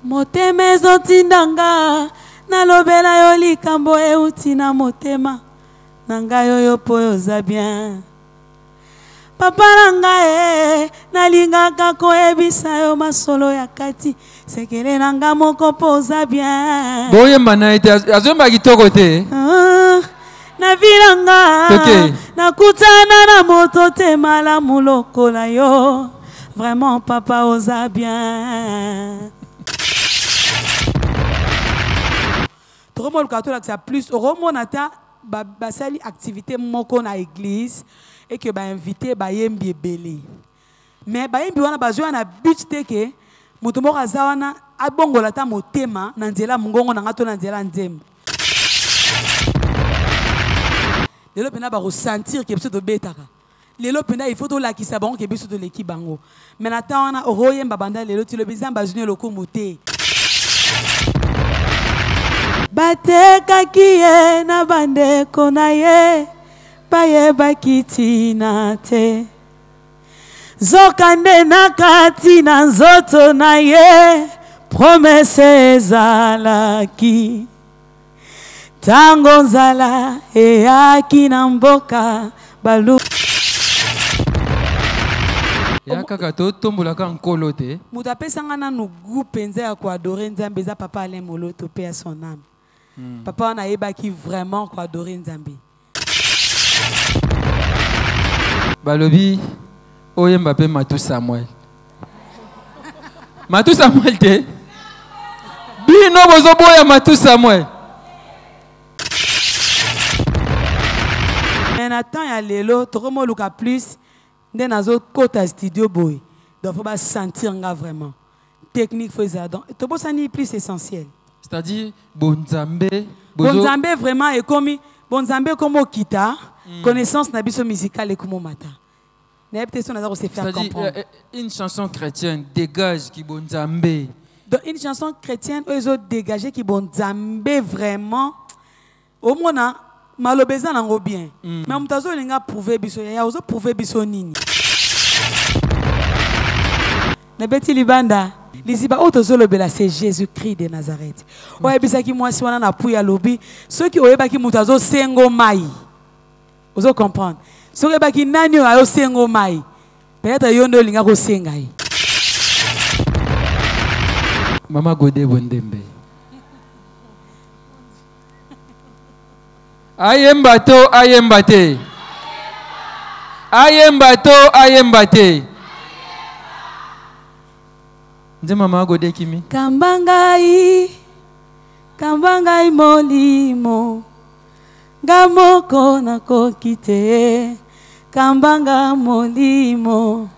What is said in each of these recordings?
Motema ezotindanga nalobela yo likambo euti na motema nanga yo po yoza bien. Papa nanga nalingaka koyebisa yo masolo ya kati sekele nanga moko poza bien. Boyemba na ete azomba kitoko te. Na vilanga nakutana na moto te malamu lokola yo. Vraiment papa oza bien. Trop le catholique c'est plus romonata basali activité moko na église et que ba invité ba yembi belé. Mais ba yembi wana bazwa na but te ke mutu moko azawana abongola ta motema na nzela mungongo na ngato na nzela nzembo. Lelo pena ba ressentir que biso to betaka. Lelo pena il faut to lakisa bango ke biso to leki bango. Mais na ta wana royemba banda lelo ti lo bizamba zuni lokumu te. Bateka kiye na bandeko na ye baye bakiti na te zokande na kati na nzoto na ye promese ezalaki tango nzala eyaki na mboka balu ya kaka to tombolaka nkolo te mutu apesanga nanu gu penza ya koadore nzambe eza papa Alain Moloto pe à son âme. Papa on a ébaki vraiment quoi adorer Nzambe. Balobi oyemba pe Matou Samuel. Matou Samuel te. Bino bozo boya Matou Samuel. Mais Nathan ya lelo tokomo luka plus nde nazo kota studio boy. Donc faut pas sentir nga vraiment. Technique faut ça donc to bosani plus essentiel. C'est-à-dire Bonzambe. Bonzambe vraiment est comme Bonzambe comme kita connaissance na biso musicale et comme mata. Na peut-être on a se faire comprendre. Une chanson chrétienne dégage qui Bonzambe. Donc une chanson chrétienne eux autres dégager qui Bonzambe vraiment au mona malobeza nango bien. Mais mutazo linga prouver biso ya ozo prouver biso nini. Na beti libanda Lisiba otozolo bela c'est Jésus-Christ de Nazareth. Oye bisaki mwasi wana na puya lobi ceux qui oye baki mutazo sengo mai. Ozo comprendre. Ceux qui baki nani ayo sengo mai. Peut-être yondo linga ko sengai. Mama Godé Bondembe. Ayembato ayembate. Ayembato ayembate. Mama Godé kimi. Kambangai molimo gamoko na kokite kambanga molimo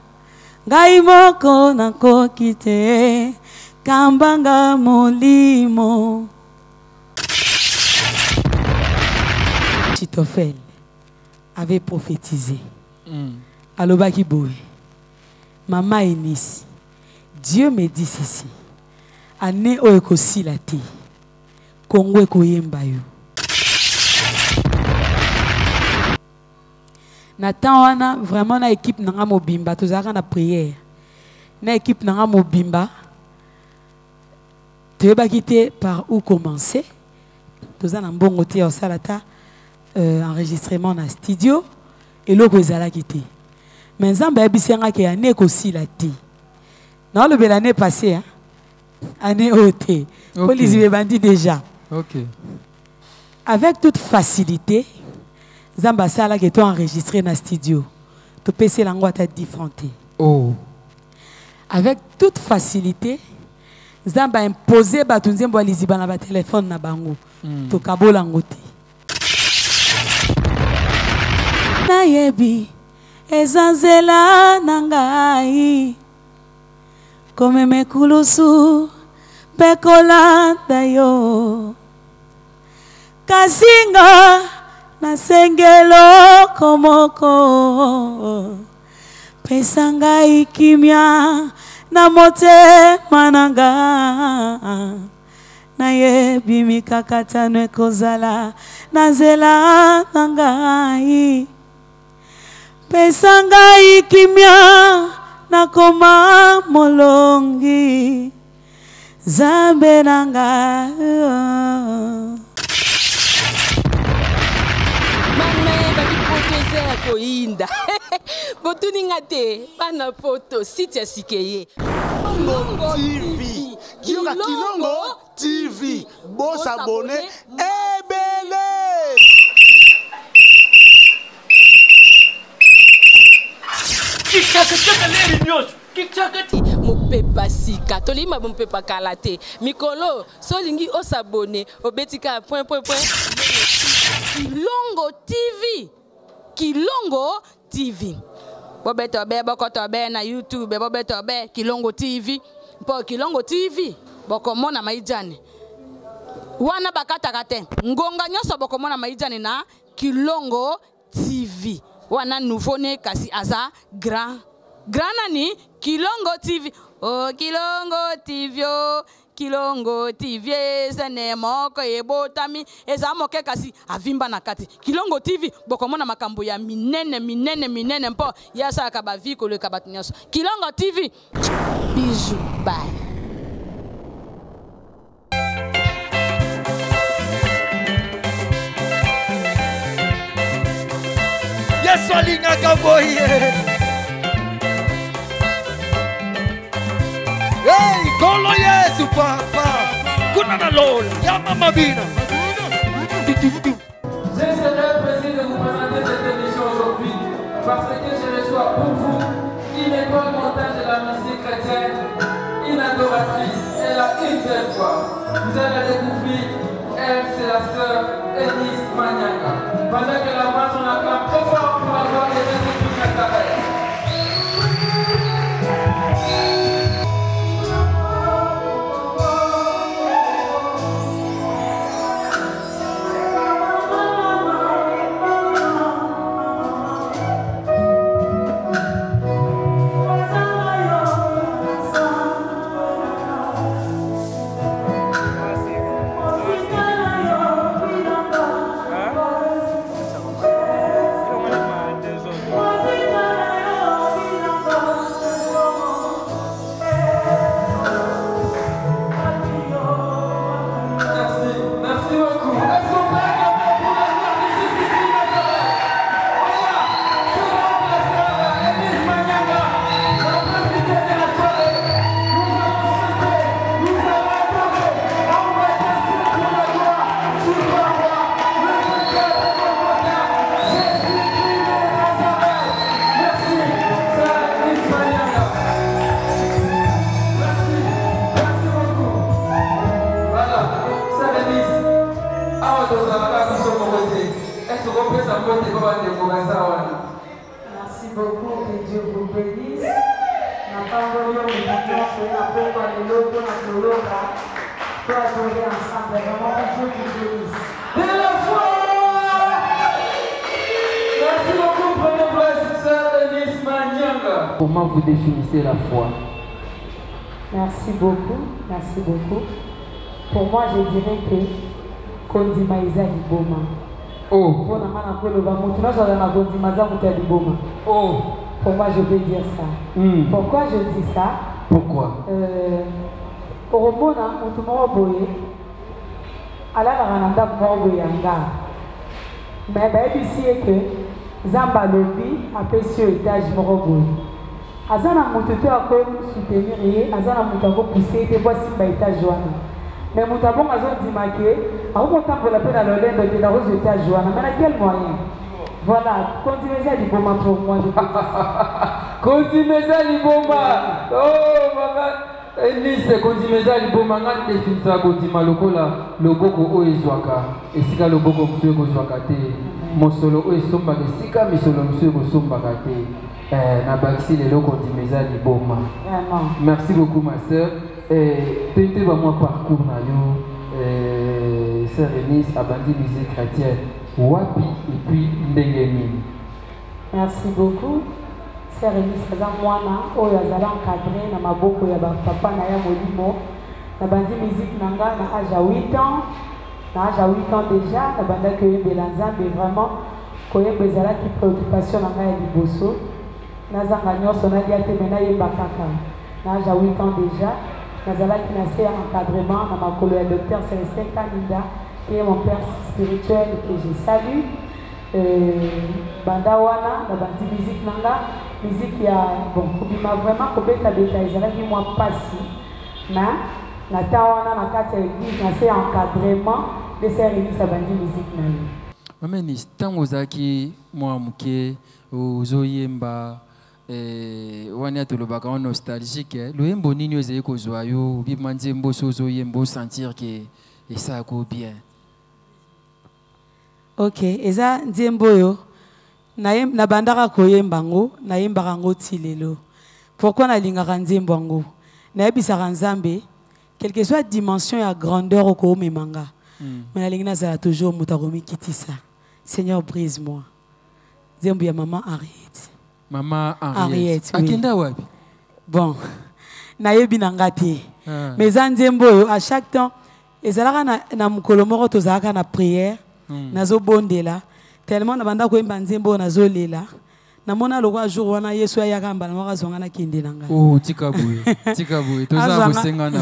gai moko na kokite kambanga molimo. Chitophel avait prophétisé. Alobaki boy. Mama Eunice. Dieu me dit ceci. Ane oeko silati. Kongo eko yemba yo. Nathan wana vraiment na équipe nanga mobimba tozaka na prière. Na équipe nanga mobimba. Tu vas quitter par où commencer. Toza na mbongo te au salata enregistrement na studio et loko ezala quitter. Mais nzamba yabisenga ke ane eko silati. Non, le bel année passée, hein? Année ôtée. Police est bandit déjà. Ok. Avec toute facilité, Zamba Sala qui est enregistré dans le studio. Tu peux essayer l'angoisse à différentes. Oh. Avec toute facilité, Zamba imposé Batunzem Boaliziba na ba téléphone na bango. Tu kabo langote. Na yebi ezanzela nangai. Comme me kulusu pekolanda yo kasinga na sengelo komoko pesanga ikimya na mote mananga na yebi mikakatano ekozala na zela nangai pesanga ikimya nakoma molongi Zambe nanga. Koinda botuninga te bana poto site sikeye Kilongo TV Kilongo TV Bon s'abonner ebele mopepa sika tolima mopepa kalate mikolo solingi osabone obetika point Kilongo TV Kilongo TV. Bobeto be bokoto be na YouTube bobeto be Kilongo TV. Po Kilongo TV bokomona maijane. Wana bakata kate. Ngonga nyoso bokomona maijane na Kilongo TV. Wana nouveau-né kasi aza grand. Grand nani Kilongo TV. Oh Kilongo TV oh. Kilongo TV sene moko ebotami eza moke kasi avimba na kati Kilongo TV bokomona makambo ya minene mpo yasa ka ba vie ko le kabatinyoso Kilongo TV bijou bye. Yes olinga kaboye. Hey, Kolo Yesu papa, kuna na lola, ya mama bina. J'ai le plaisir de vous présenter cette émission aujourd'hui parce que je reçois pour vous une école montagne de la musique chrétienne, une adoratrice, elle a une belle voix. Vous allez la découvrir, elle c'est la sœur Eunice Manyanga. Pendant que la voix on acclame très fort pour avoir les résultats du Nazareth. Merci beaucoup, que Dieu vous bénisse. Pour adorer ensemble, vraiment que Dieu vous bénisse. De la foi! Merci beaucoup, prenez place, sœur Eunice Manyanga. Comment vous définissez la foi? Merci beaucoup, merci beaucoup. Pour moi, je dirais que Kondima Isa Liboma. Oh. Oh. Pour moi, je peux dire ça. Pourquoi je dis ça? Pourquoi? Pour moi, on m'a boyé. Alors, on a boyé mais ici que Zamba Lobi a payé au étage Moroboy. Azana Moutoto a soutenir et Azana Moutako poussé et voici l'étage Joana. Mais Moutabon a dit que, à un moment pour la peine à l'olène de la rose étage Joana, mais à quel moyen? Voilà, continuez à l'iboma pour moi. Continuez à l'iboma. Oh, maman. Elise, continuez à l'iboma. Quand les filles sont à lokola, le boko o ezwaka. Et si le boko monsieur kozwaka te, mon solo o esomba ke sika mi solo monsieur kosomba te. Na baxi les locaux continuez à l'iboma. Merci beaucoup ma sœur. Tentez moi parcours na yo. Sœur Eunice a bandi musique chrétienne. Wapi et puis Ndengemi. Merci beaucoup. Sœur Eunice, moi, je suis encadré dans ma boko ya papa na ya molimo. Na bandi musique nanga na âge à 8 ans. Na âge à 8 ans déjà, na banda que Belanza, mais vraiment, quand il y a des préoccupations na ya liboso. Na zanga nyonso na dia te mena yeba kaka. Na âge à 8 ans déjà. nazalaki na se encadrement na makolo ya docteur Célestin Kanida qui est mon père spirituel que je salue. Banda wana na bandi musique nanga musique ya bon kobima vraiment kobeta beta ezalaki mwa pasi na ta wana na kati ya église na se encadrement de ces églises ya bandi musique na yo. Maman ni ntango ozalaki mwa moke ozoyemba wana tolobaka wa nostalgique loyembo nini ozali kozwa yo obima nzembo so ozoyemba osentir ke esako bien? Ok, eza nzembo yo na bandaka koyemba ngo nayembaka ngo ti lelo. Pourquoi nalingaka nzembo yango? Nayebisaka Nzambe quelle que soit dimension ya grandeur okomemanga. Mais nalingi nazala toujours moto akomikitisa. Seigneur, brise-moi. Nzembo ya maman Henriette. Maman Henriette. Akenda wapi? Bon, nayebi nanga te. Mais eza nzembo yo à chaque temps ezalaka na mokolo moko tozalaka na prière. Nazo bondela tellement na banda ko emba nzembo nazo lela namona lokwa jour wana Yesu ayaka mbala moko azonga na kende nanga tikabuye toza kosenga na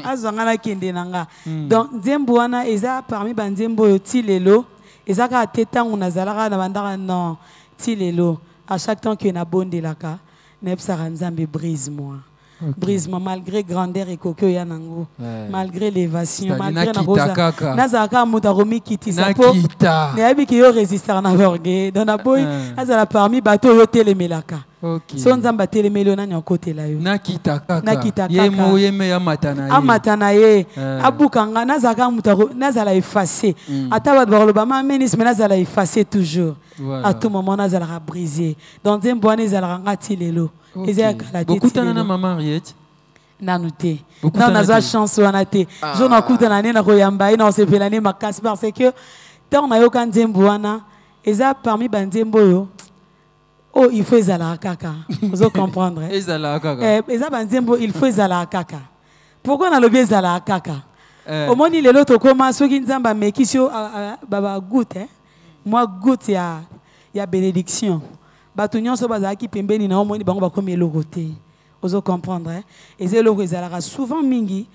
azonga na kende nanga donc nzembo wana eza parmi ba nzembo yo ti lelo ezaka tetangu nazalaka na banda non ti lelo à chaque temps que na bondelaka nepsaka Nzambe brise-moi. Okay. Brise-moi malgré grandeur et coquille yanango, malgré l'évasion, malgré na rosa. Nazaka mutaromi kiti sapo. Neabi ki yo résister na orgueil. Dans la boy, azala parmi bateau yo telemelaka. Okay. Son Nzamba telemelo na nyokote la yo. Nakita kaka. Nakita kaka. Yemo yeme ya matana ye. Amatana ye. Abukanga nazaka mutaro nazala effacer. Ataba ba ma menis mais nazala effacer toujours. Voilà. À tout moment nazala briser. Dans un bon nazala ngati lelo. Beaucoup de maman Henriette. Nanuté. Non, on a la chance on a été. Je n'ai pas l'année na koyamba et na se fait l'année ma casse parce que tant on a eu quand nzembo wana eza parmi banzembo yo. Oh, il faut ezala kaka. Vous comprendre. Ezala kaka. Eza banzembo il faut ezala kaka. Pourquoi on a lobby ezala kaka? Au moins il est l'autre comment ceux qui nzamba mais qui sur baba goutte hein. Moi goutte ya bénédiction. Batunion so bazaki pembeni na omoni bango bakomi eloko te. Ozo comprendre et c'est eloko ezalaka souvent mingi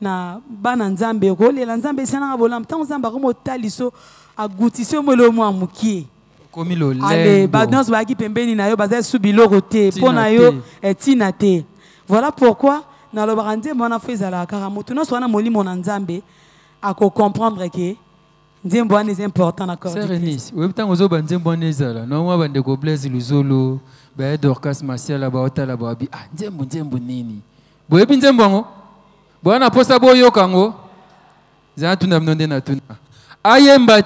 na bana Nzambe ko lela Nzambe sana bolam tant Nzamba ko motaliso agutisi omolo mo amukie. Komi lo lendo. Ale badons bazaki pembeni na yo bazai subiloko te pona yo etina te. Voilà pourquoi na lo barande mona fezala kaka moto no so na molimo na Nzambe ako comprendre que nzembo wana est important d'accord. C'est Renis. Oui, tant aux autres nzembo wana ezala. Non moi bande ko Blaise Luzolo, ba Dorcas Martial ba otala ba bi ah nzembo nini. Boye bi nzembo ngo. Bwana posa boyo kango. Za tuna mnonde na tuna. Ayemba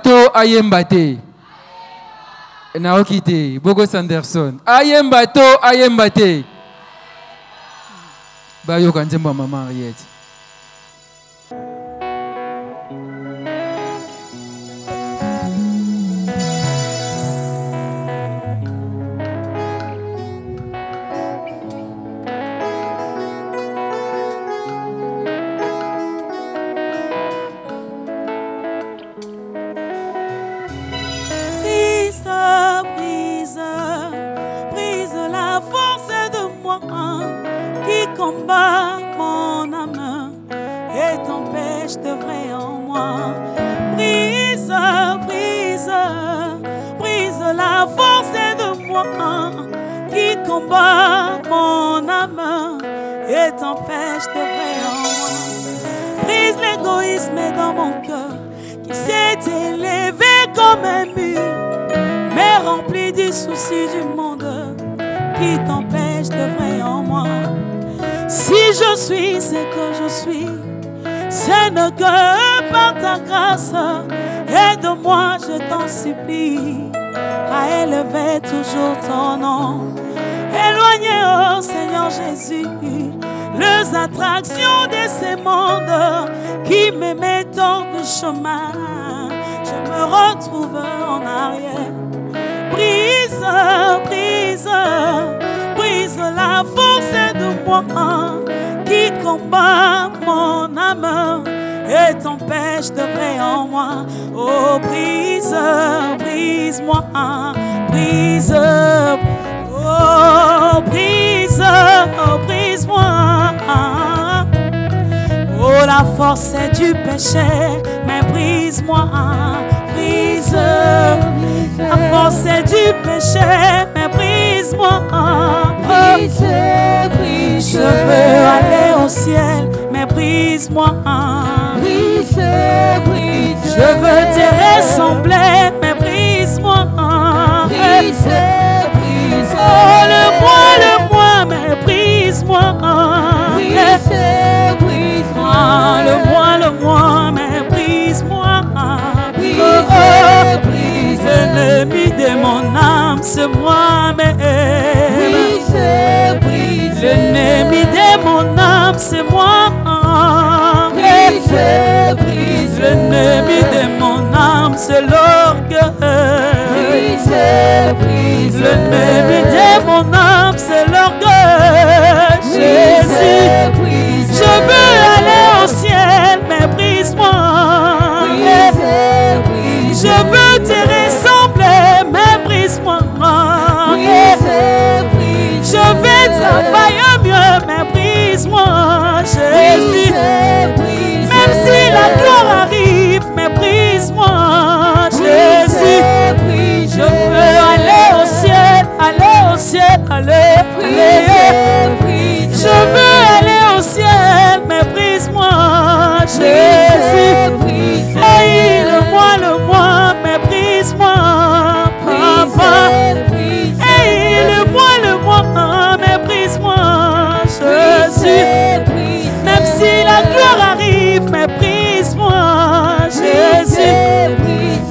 te. Na okite Bogo Sanderson. Ayemba te. Ba yo kan nzembo maman Henriette. Combat mon âme et t'empêche de vrai en moi. Brise la force de moi qui combat mon âme et t'empêche de vrai en moi. Brise l'égoïsme dans mon cœur qui s'est élevé comme un mur, mais rempli du souci du monde qui t'empêche de vrai en moi. Si je suis ce que je suis, ce n'est que par ta grâce. Aide-moi, je t'en supplie, à élever toujours ton nom. Éloignez, oh Seigneur Jésus, les attractions de ce monde qui me mettent hors du chemin. Je me retrouve en arrière. Brise la force de moi qui combat mon âme et t'empêche de vrai en moi. Oh, brise-moi, brise, oh, brise-moi. Oh, la force du péché, mais brise-moi, brise. La force du péché, mais brise-moi, brise, brise. Je veux aller au ciel, mais brise-moi, brise, brise. Je veux te ressembler, mais brise-moi, brise, brise. Oh, le moi, mais brise-moi, brise, brise. Le moi, mais brise-moi, brise, brise. L'ennemi de mon âme, c'est moi-même. Brise, brise. L'ennemi de mon âme, c'est moi. Brise, brise. L'ennemi de mon âme, c'est l'orgueil. Brise, brise. L'ennemi de mon âme, c'est l'orgueil. Jésus, brise. Je veux aller au ciel, mais brise-moi. Brise, brise. Je veux te ressembler, mais brise-moi. Brise, brise. Je vais travailler mieux, mais brise-moi, Jésus. Brise, même si la gloire arrive, mais brise-moi, Jésus. Brise, je veux aller au ciel, aller au ciel, aller, aller. Je veux aller au ciel, mais brise-moi, Jésus. Hey, le moi, mais brise-moi, Papa. Hey, le moi, mais brise-moi, Jésus. Même si la gloire arrive, mais brise-moi, Jésus.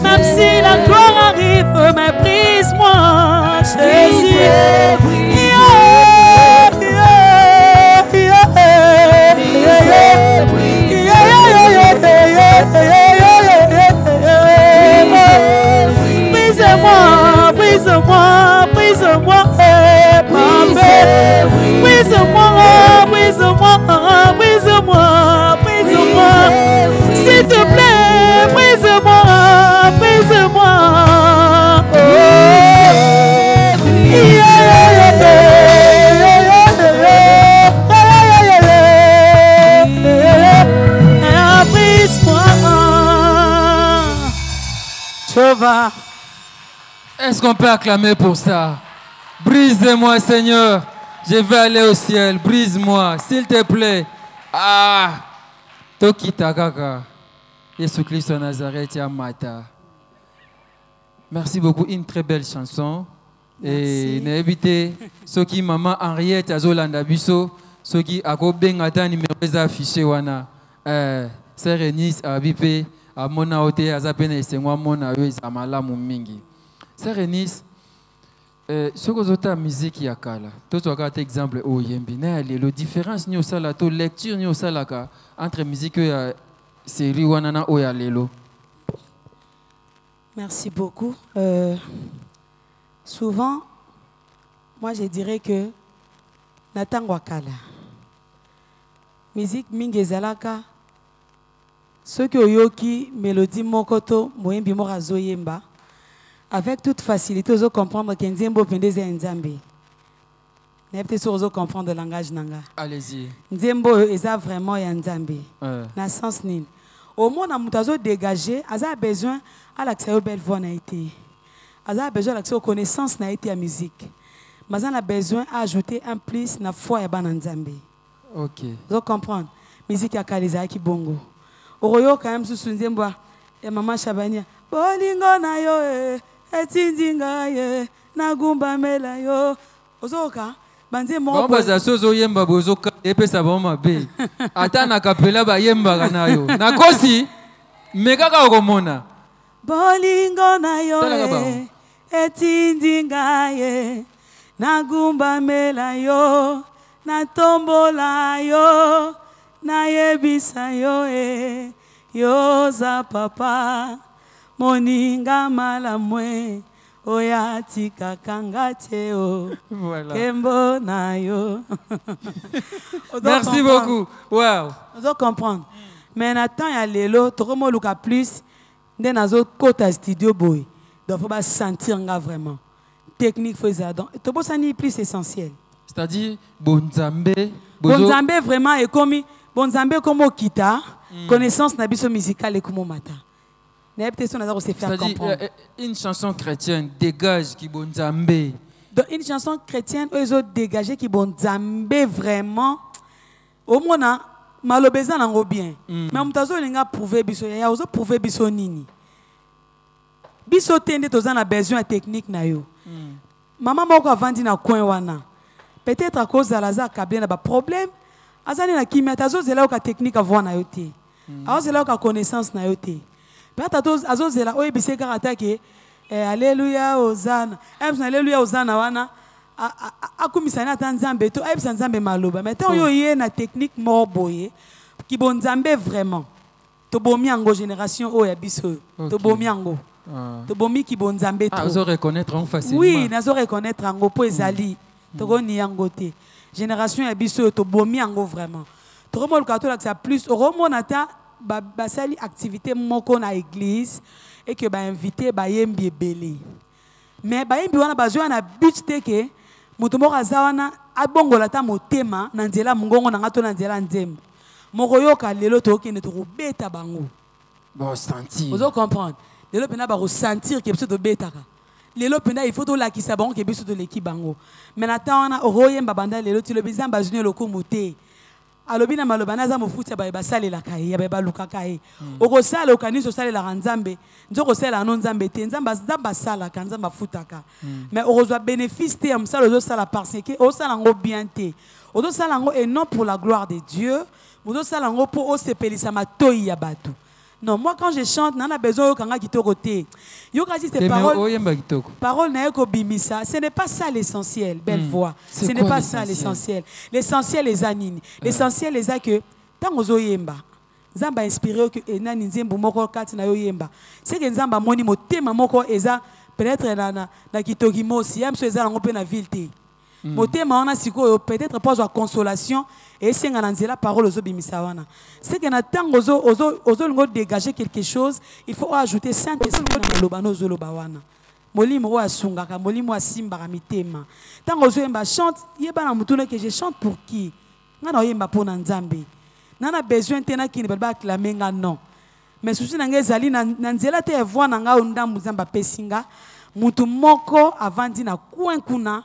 Même si la gloire arrive, mais brise-moi, Jésus. Brise-moi, brise-moi, brise-moi, brise-moi, brise-moi, brise-moi, brise-moi, s'il te plaît, brise-moi, brise-moi. Brise-moi. Est-ce qu'on peut acclamer pour ça? Brise-moi, Seigneur. Je vais aller au ciel. Brise-moi, s'il te plaît. Ah! Toki Takaka. Jésus Christ de Nazareth, Yamata. Merci beaucoup. Une très belle chanson. Et n'évitez ceux qui maman Henriette Azolanda Bisso, ceux qui ako bengata numéro affiché wana. Sœur Eunice Abipé, à Mona Ote, Azapene et Sengwa Mona Yo Zamala Mumingi. Sœur Eunice, ce que vous avez musique qui a kala, tout ce que exemple au yembi, la différence ni au sala, to lecture ni au sala entre musique et série wanana o ya lelo. Merci beaucoup. Souvent, moi je dirais que Nathan Wakala, musique mingezalaka, ceux qui ont yoki mélodie mokoto moyembi morazo yemba. Avec toute facilité, vous comprendre que Nzembo Pendeze est Nzambe. Vous pouvez comprendre le langage nanga. Allez-y. Nzembo est vraiment Nzambe. Dans le sens nin. Au moins, on a dégagé, on a besoin à l'accès aux belles voix naïté. On a besoin à l'accès aux connaissances naïté à musique. Mais on a besoin d'ajouter un plus na foi et ban Nzambe. Ok. Vous comprenez? Musique à Kaliza qui bongo. Au royaume quand même sous Nzembo et maman Chabania. Bolingo na yo etindinga ye nagumba mela yo ozoka banze moko baza sozo yemba bozoka epesa ba mabe ata na kapela ba yemba kana yo nakosi mekaka okomona bolingo na yo etindinga ye nagumba mela yo natombola yo nayebisa yo yoza papa moninga malamwe oyatika kangate o kembo na yo. Merci beaucoup. Wow. Vous comprendre. Mais Nathan ya lelo tokomo luka plus ndé nazo kota studio boy. Donc faut pas sentir nga vraiment. Technique faisait donc to bosani plus essentiel. C'est-à-dire Bonzambe Bonzambe vraiment est comme bon Nzambe comme kita connaissance na biso musicale et comme mata na peut-être on a se faire comprendre une chanson chrétienne dégage qui bon Nzambe. Donc une chanson chrétienne eux autres dégager qui bon Nzambe vraiment au moins malobeza nango bien mais mutazo linga prouver biso ya ozo prouver biso nini biso tende toza na besoin technique na yo maman moko avandi na coin wana peut-être à cause de la câble na ba problème azali na kimia tazo zela ka technique avoir na yo te azela ka connaissance na yo te peut-être azo zela oyebise ka attaquer alléluia hosanna alléluia hosanna wana akumisana ta nzambe to ayebisa nzambe maloba mais tant yo ye na technique moko boye ki bon nzambe vraiment to bomi yango génération o ya biso to bomi yango to bomi ki bon nzambe to ozo reconnaître en facilement oui nazo reconnaître yango po ezali to goni yango te génération ya biso to bomi yango vraiment to remol ka to la ça plus romona ta basali activité moko na église et que ba invité ba yembi ebele mais ba yembi wana bazwa na but te ke mutu moko aza wana abongola ta motema na nzela mongongo na ngato na nzela nzembo moko yoka lelo tokende tokobeta bango bon sentir ozo comprendre lelo pena ba ressentir ke biso tobetaka lelo pena il faut tolakisa bango ke biso toleki bango mais na ta wana okoyemba banda lelo ti lobi nzambe azwi lokumu te alobi na maloba naza mofuti ba basalelaka ye ba balukaka ye okosala okaniso osalelaka nzambe nzokosala no nzambe te nzambe asalaka nzambe afutaka mais okozwa bénéfice te ya mosala ozosala parce que osala yango bien te ozosala yango et non pour la gloire de Dieu ozosala yango mpo osepelisa matoi ya bato. Non, moi quand je chante, nana besoin yo kanga kitoko te. Yo kasi ces paroles na ko bimisa, ce n'est pas ça l'essentiel, belle voix. Ce n'est pas ça l'essentiel. L'essentiel les anini. L'essentiel les a que tant ozo yemba. Nzamba inspiré que enani nzembo moko kati na yo yemba. C'est que nzamba moni motema moko eza peut-être na kitoki mosi, yam so eza ngo pe na ville te. Motema ona siko peut-être pas de consolation et c'est la parole aux obimisa wana. C'est que na tango ozo dégager quelque chose, il faut ajouter Saint-Esprit na lobano zo lobawana. Molimo wa sungaka, molimo wa simba mitema. Tango ozo yemba chante, yeba na mutuna que je chante pour qui? Ngana yemba pour na nzambe. Nana besoin tena kini ba acclamer nga non. Mais souci na ngezali na nzela te voix na nga ndambu nzamba pesinga, mutu moko avandi na kuna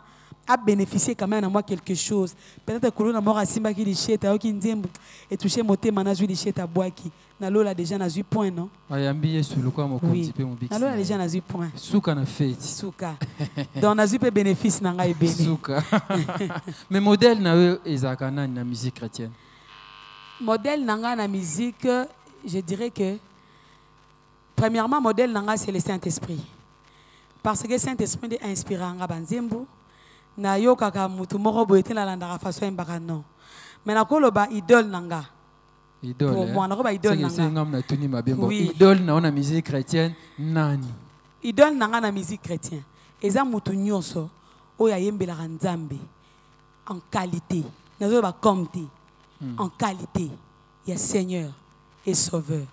a bénéficié quand même à moi quelque chose. Peut-être que l'on a mort à Simba qui lichette, à qui n'dembe et touché moté manaju lichette à boaki. Nalo la déjà n'a eu point non. Ayambi sur le quoi mon petit peu mon bix. Nalo la déjà n'a eu point. Souka na fait. Souka. Donc n'a eu peu bénéfice n'a pas béni. Souka. Mais modèle n'a eu ezakana na musique chrétienne. Modèle n'a na musique, je dirais que premièrement modèle n'a c'est le Saint-Esprit. Parce que le Saint-Esprit est inspiré en Rabanzembo. Na yo kaka mutu moko boyete na landaka façon mbaka non mais na koloba idole nanga idole pour moi na ko ba idole nanga c'est ngam na tuni mabembo idole na ona musique chrétienne nani idole nanga na musique chrétienne eza mutu nyonso o ya yembela nzambe en qualité nazo ba comté en qualité ya Seigneur et Sauveur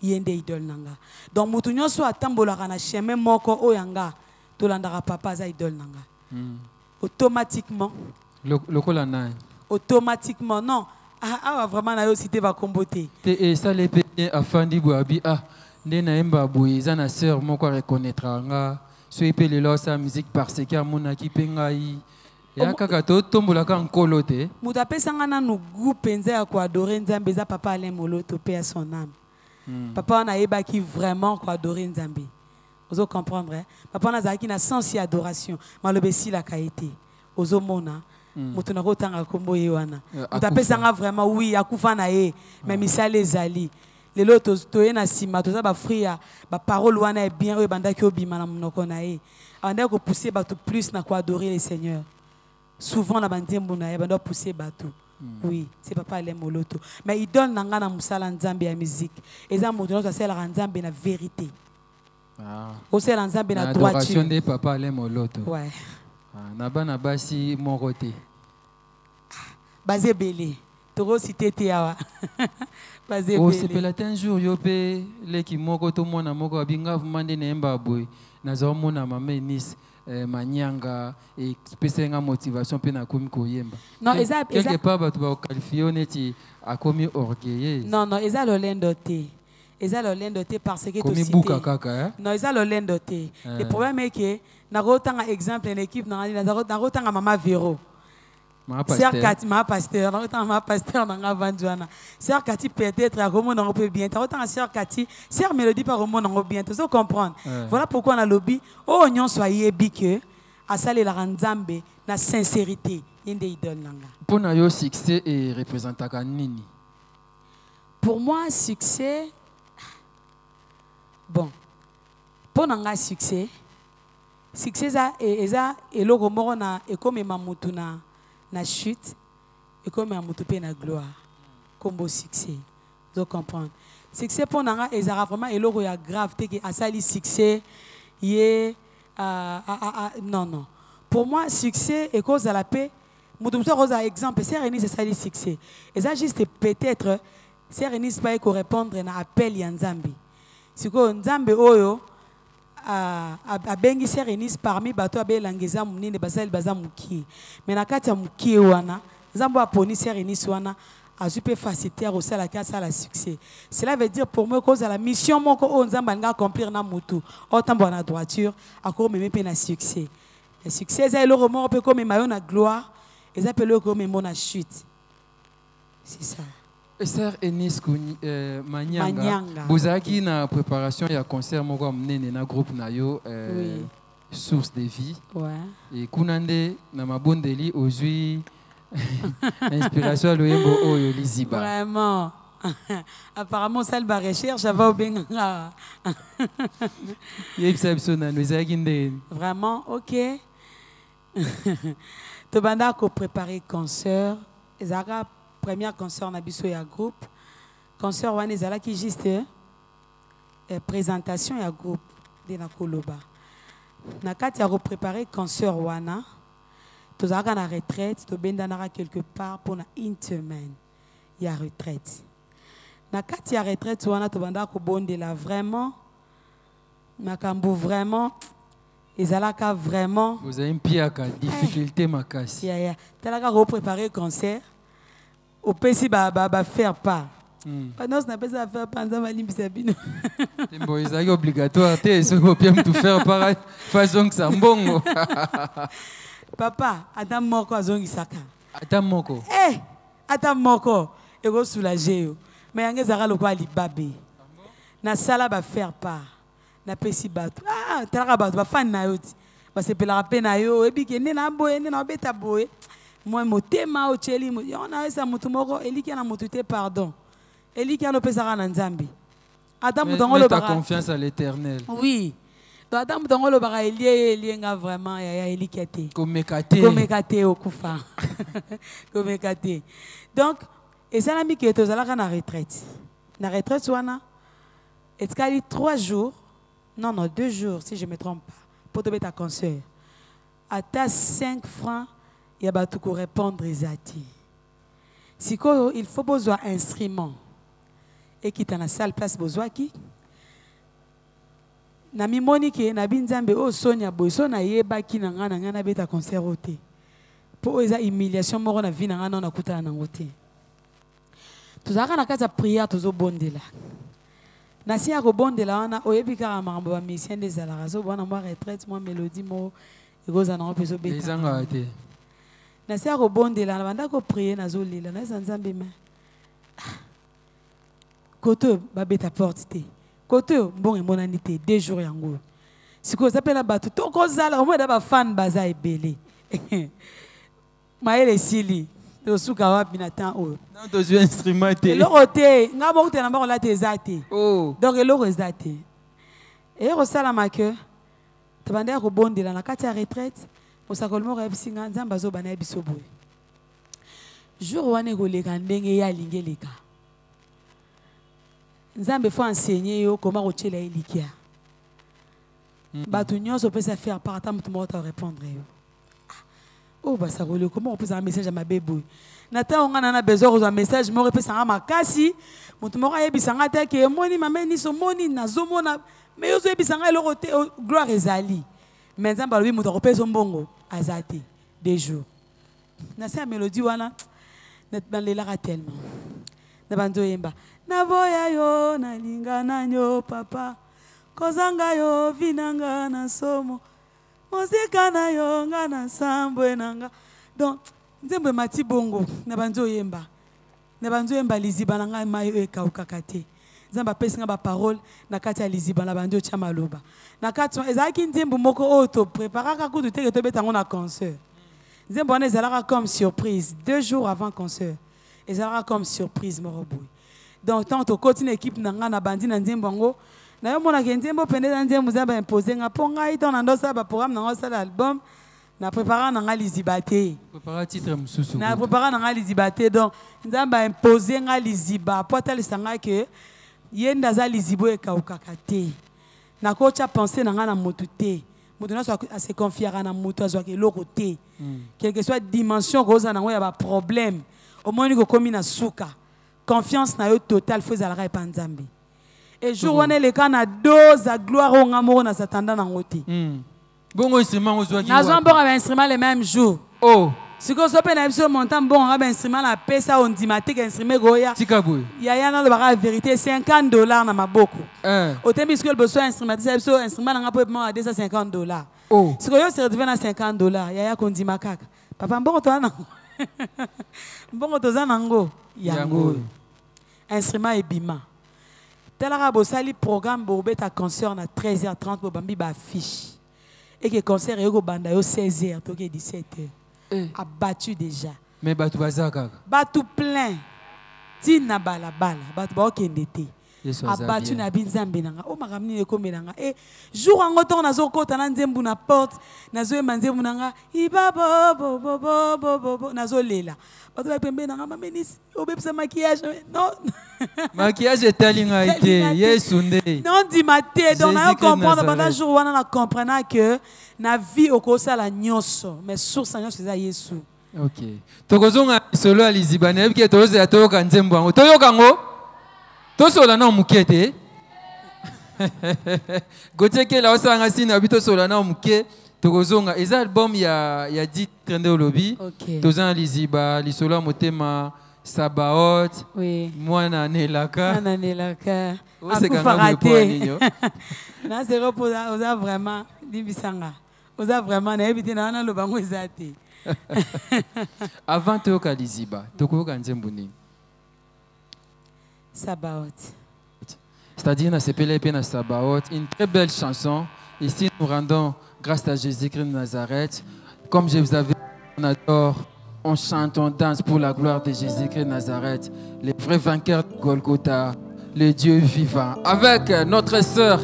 yende idole nanga donc mutu nyonso atambola na chemin moko o yanga to landaka papa za idole nanga automatiquement automatiquement non vraiment na yo cité va comboter et ça les péniens afandi boabi nde na emba boiza na sœur moko reconnaîtra nga so epele lo sa musique parce que amona ki pengai ya kaka to tombola ka nkolo te mutu apesanga nanu goût penza ya ko adorer nzambe za papa Alain Moloto paix à son âme papa on a ebaki vraiment ko adorer nzambe. Vous comprenez? Papa nazaki na sens ya adoration. Malobesi la kaité. Ozo mona. Mutuna ko tanga kombo yewana. Mutapesanga vraiment oui akufa na ye. Mais misale ezali. Lelo to ye na sima to za ba fria ba parole wana est bien e banda ki obima na monoko na ye. Banda ko pousser bato plus na ko adorer le Seigneur. Souvent na bandembo na ye banda pousser bato. Oui, c'est papa Alain Moloto. Mais il donne nanga na musala nzambe ya musique. Eza mutuna to sala nzambe na vérité. Aussi l'ensemble na droiture de papa Alain Moloto. Ouais. Na bana basi mon côté. Basé belé. Toro cité awa. Basé belé. Oh c'est pela un jour yo pe le ki moko to mona moko abinga vumande na emba boy. Na zo mona mama Nice. manyanga et spécialement motivation pe na komi koyemba. Non, quelque part ba tu ba qualifier oneti a komi orgueilleuse. Non, eza lolendo te. Eza lolendo te parce que komi buka kaka non, eza lolendo te. Le problème est que na rotanga exemple en équipe na rotanga mama Véro. Sœur Cathy, ma pasteur, ma pasteur n'a pas Sœur Cathy peut-être à Romo n'en peut bien. T'as Sœur Cathy, Sœur Mélodie par Romo n'en bien. Tu sais comprendre. Voilà pourquoi on a lobby. Oh, on soyez bique à saler la ranzambe, la sincérité. Inde idole nanga. Pour nous succès et représentant nini. Pour moi succès, bon. Pour nous succès ça et le Romo na et comme mamutuna. Na chute et comme un moutopé na gloire comme beau succès vous comprendre succès pour nanga ezara vraiment et logo ya grave te que asali succès non pour moi succès et cause à la paix mutumso cause à exemple c'est Renis c'est sali succès et ça juste peut-être c'est Renis pas ko répondre na appel ya Nzambe siko Nzambe oyo a bengi Serenis parmi bato abelangeza munene basali baza mukie mais na kati ya mukie wana Nzambo aponi Serenis wana azupe faciliter au sala ka sala succès. Cela veut dire pour moi cause à la mission moko o Nzamba nga accomplir na mutu autant na droiture akoro meme pe na succès. Le succès ça le romo peut comme mayo na gloire et ça peut le comme mon chute. C'est ça. Sœur Enis Manyanga, vous avez une préparation et un concert moko mnene na groupe na yo source de vie. Ouais. Et kunande na mabondeli ozui inspiration loyembo oyo liziba. Vraiment. Apparemment ça le recherche va au benga. Vraiment OK. To banda ko préparer concert, ezaka premier concert na biso ya groupe concert wana ezala ki juste présentation ya groupe de na koloba na kati ya préparer concert wana tozalaka na retraite tobendanaka quelque part pour na une semaine ya retraite na kati ya retraite wana tobandaka kobondela vraiment makambo vraiment ezalaka vraiment vous avez une piaka difficulté makasi talaka préparer concert au PC va faire pas. Pendant ce n'a pas à faire pendant ma limbisabine. Bon, c'est obligatoire. Tu es tout faire pareil façon que ça bon. Papa, Adam moko azongi saka. Adam moko. Adam moko et go soulager. Mais yange zara lokwa libabe. Na sala va faire pas. Na PC bato. Talaka bato ba fan na yoti. Ba se pela pena yo e bi ke ne na boye ne na beta boye. Moi motema o cheli on a esa mutu moko eliki na mutu te pardon eliki ano pesa na Nzambe Adam mutongo lo bara confiance à l'Éternel. Oui donc Adam mutongo lo bara elienga vraiment ya eliki te komekate okufa komekate donc ezala mi ke tozalaka na retraite wana etkali 3 jours non 2 jours si je me trompe pas pour te mettre à concert à ta 5 francs. Il y a pas tout pour répondre ezati. Si il faut besoin instrument et qui dans la salle place besoin qui na mimoni ke na binzambe o sonia boso na yeba ki na ngana na beta concert ote. Pour eza humiliation moko na vie na ngana na kuta na ngote. Tuzaka na kata prière tozo bondela. Na si ya ko bondela wana oyebi ka mambo ba mission des alarazo bona moi retraite moi mélodie mo egoza na peso beta. Ezanga ate. Na si akobondela na banda ko prier nazolela na Nzambe ma koto babeta porte te koto mbongo emonani te 2 jours yango siko zapela bato to kozala omwe da ba fan baza ebele maele sili to suka wapi na temps oyo non to zo instrument te eloko te ngabo kutena mbako la te ezate donc eloko ezate et rosala ma que to banda ko bondela na kati ya retraite osakolo moko ebisinga Nzambe azobana ebiso boye jour wana koleka ndenge ya lingeleka Nzambe faut enseigner yo comment rochela elikia bato nyonso pesa faire par temps mutu moko répondre yo oh basakolo comment on peut un message à ma bébé nata ongana na besoin de message moko pesa nga makasi mutu moko ebisanga te ke moni mameni so moni nazomona mais yo zo ebisanga eloko te gloire ezali Maintenant, bah, lui, mon repère son bongo, azate, des jours. Na sa mélodie wana, net ban le lara tellement. Na bando yemba, na boya yo, na linga na nyo papa, kozanga yo, vinanga na somo, mosika na yo, nga na sambwe nanga. Donc, nzembe mati bongo, na bando yemba, liziba nanga mayo ekauka kate. Zamba pesi nga ba parole na kati ya liziba na bando tia maloba na kati ezalaki nzembo moko oto préparaka kutu te to betango na concert nzembo wana ezalaka comme surprise 2 jours avant concert ezalaka comme surprise moroboy donc tant to continue équipe na nga na bandi na nzembo ngo na yo mona ke nzembo pende na nzembo za ba imposer nga po ngai to na ndosa ba programme na ngo sala album na préparer na nga liziba te préparer titre mususu na préparer na nga liziba te donc nzamba imposer nga liziba po tel sanga que yenda za lizibo ekauka te na kocha penser na nga na motu te motu na so se confiera na motu azo ke loko te quelle que soit dimension rosa na ngo ya ba problème au moins ko komi na suka confiance na yo total faut zalaka e panzambe et jour wana le kana dose à gloire on amoro na satanda na ngote bongo instrument ozo ki na zo bon instrument le même jour oh si vous avez un montant bon, on a un instrument la paix, ça on dit maté qu'un instrument goya. Il y a la vérité $50 dans ma boko. Au thème que le besoin instrument, c'est un instrument dans à $250. Oh. Si vous avez retrouvé à $50, il y a qu'on dit macaque. Papa bon toi non. Bon toi zanango. Yango. Instrument et bima. Tel arabo sali programme bobet à concert na 13h30 pour bambi ba affiche. Et que concert est au banda yo 16h, toke 17h. Abattu déjà. Mais Batou Bazaka. Batou plein. Tina bala bala. Batou ba okendete. Abattu na binzambe nanga. O makamni ekombe nanga. Et jour en autant nazo kota na nzembu na porte, nazo emanzembu nanga. Iba bo bo bo bo bo bo nazo lela. Batou ba pembe nanga mamenis obepsa maquillage. Non. Maquillage est talinga été. Yesunde. Non di maté donc na comprendre pendant jour wana na comprendre que na vie okosa la nyonso mais source nyonso za Yesu. OK. Tokozonga solo alizibane bike toze atoka nzembo ngo. Toyoka ngo. Tosola na mukete. Goteke la osanga sina bito sola na muke. Tokozonga eza album ya dit trende olobi. Tozana liziba lisolo motema Sabaoth. Oui. Mwana nelaka. Mwana nelaka. Akufarate. Na se reposa oza vraiment dibisanga. Oza vraiment na ebité na lo bango ezate. Avant toka liziba, tokoka nzembo ni. Sabaoth. C'est-à-dire na sepele pe na Sabaoth, une très belle chanson. Ici nous rendons grâce à Jésus-Christ de Nazareth. Comme je vous avais dit, on adore, on chante, on danse pour la gloire de Jésus-Christ de Nazareth, le vrai vainqueur de Golgotha, le Dieu vivant. Avec notre sœur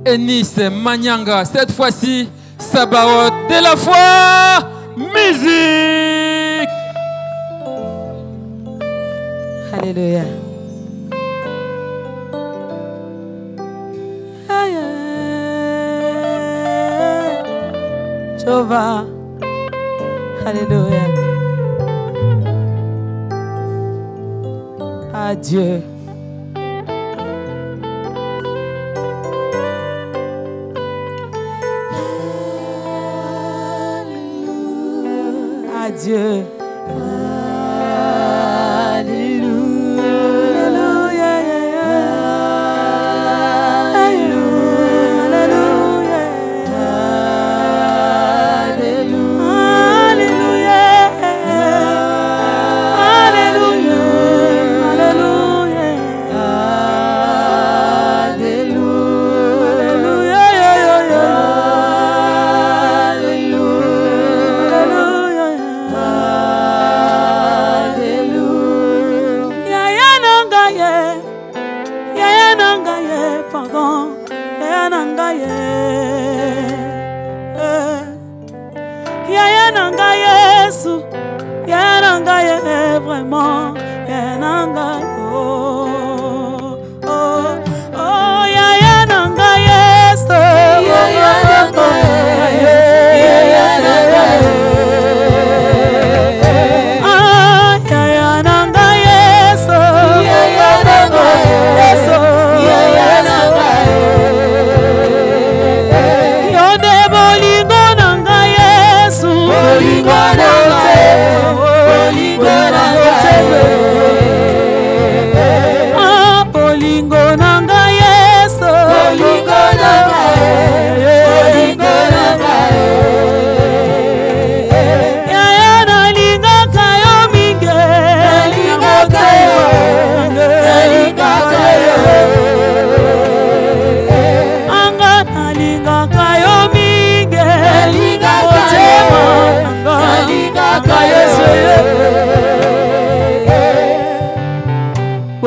Eunice Manyanga, cette fois-ci, Sabaoth de la foi, musique. Alléluia. Jehovah. Alléluia. Adieu. Adieu. Bolingo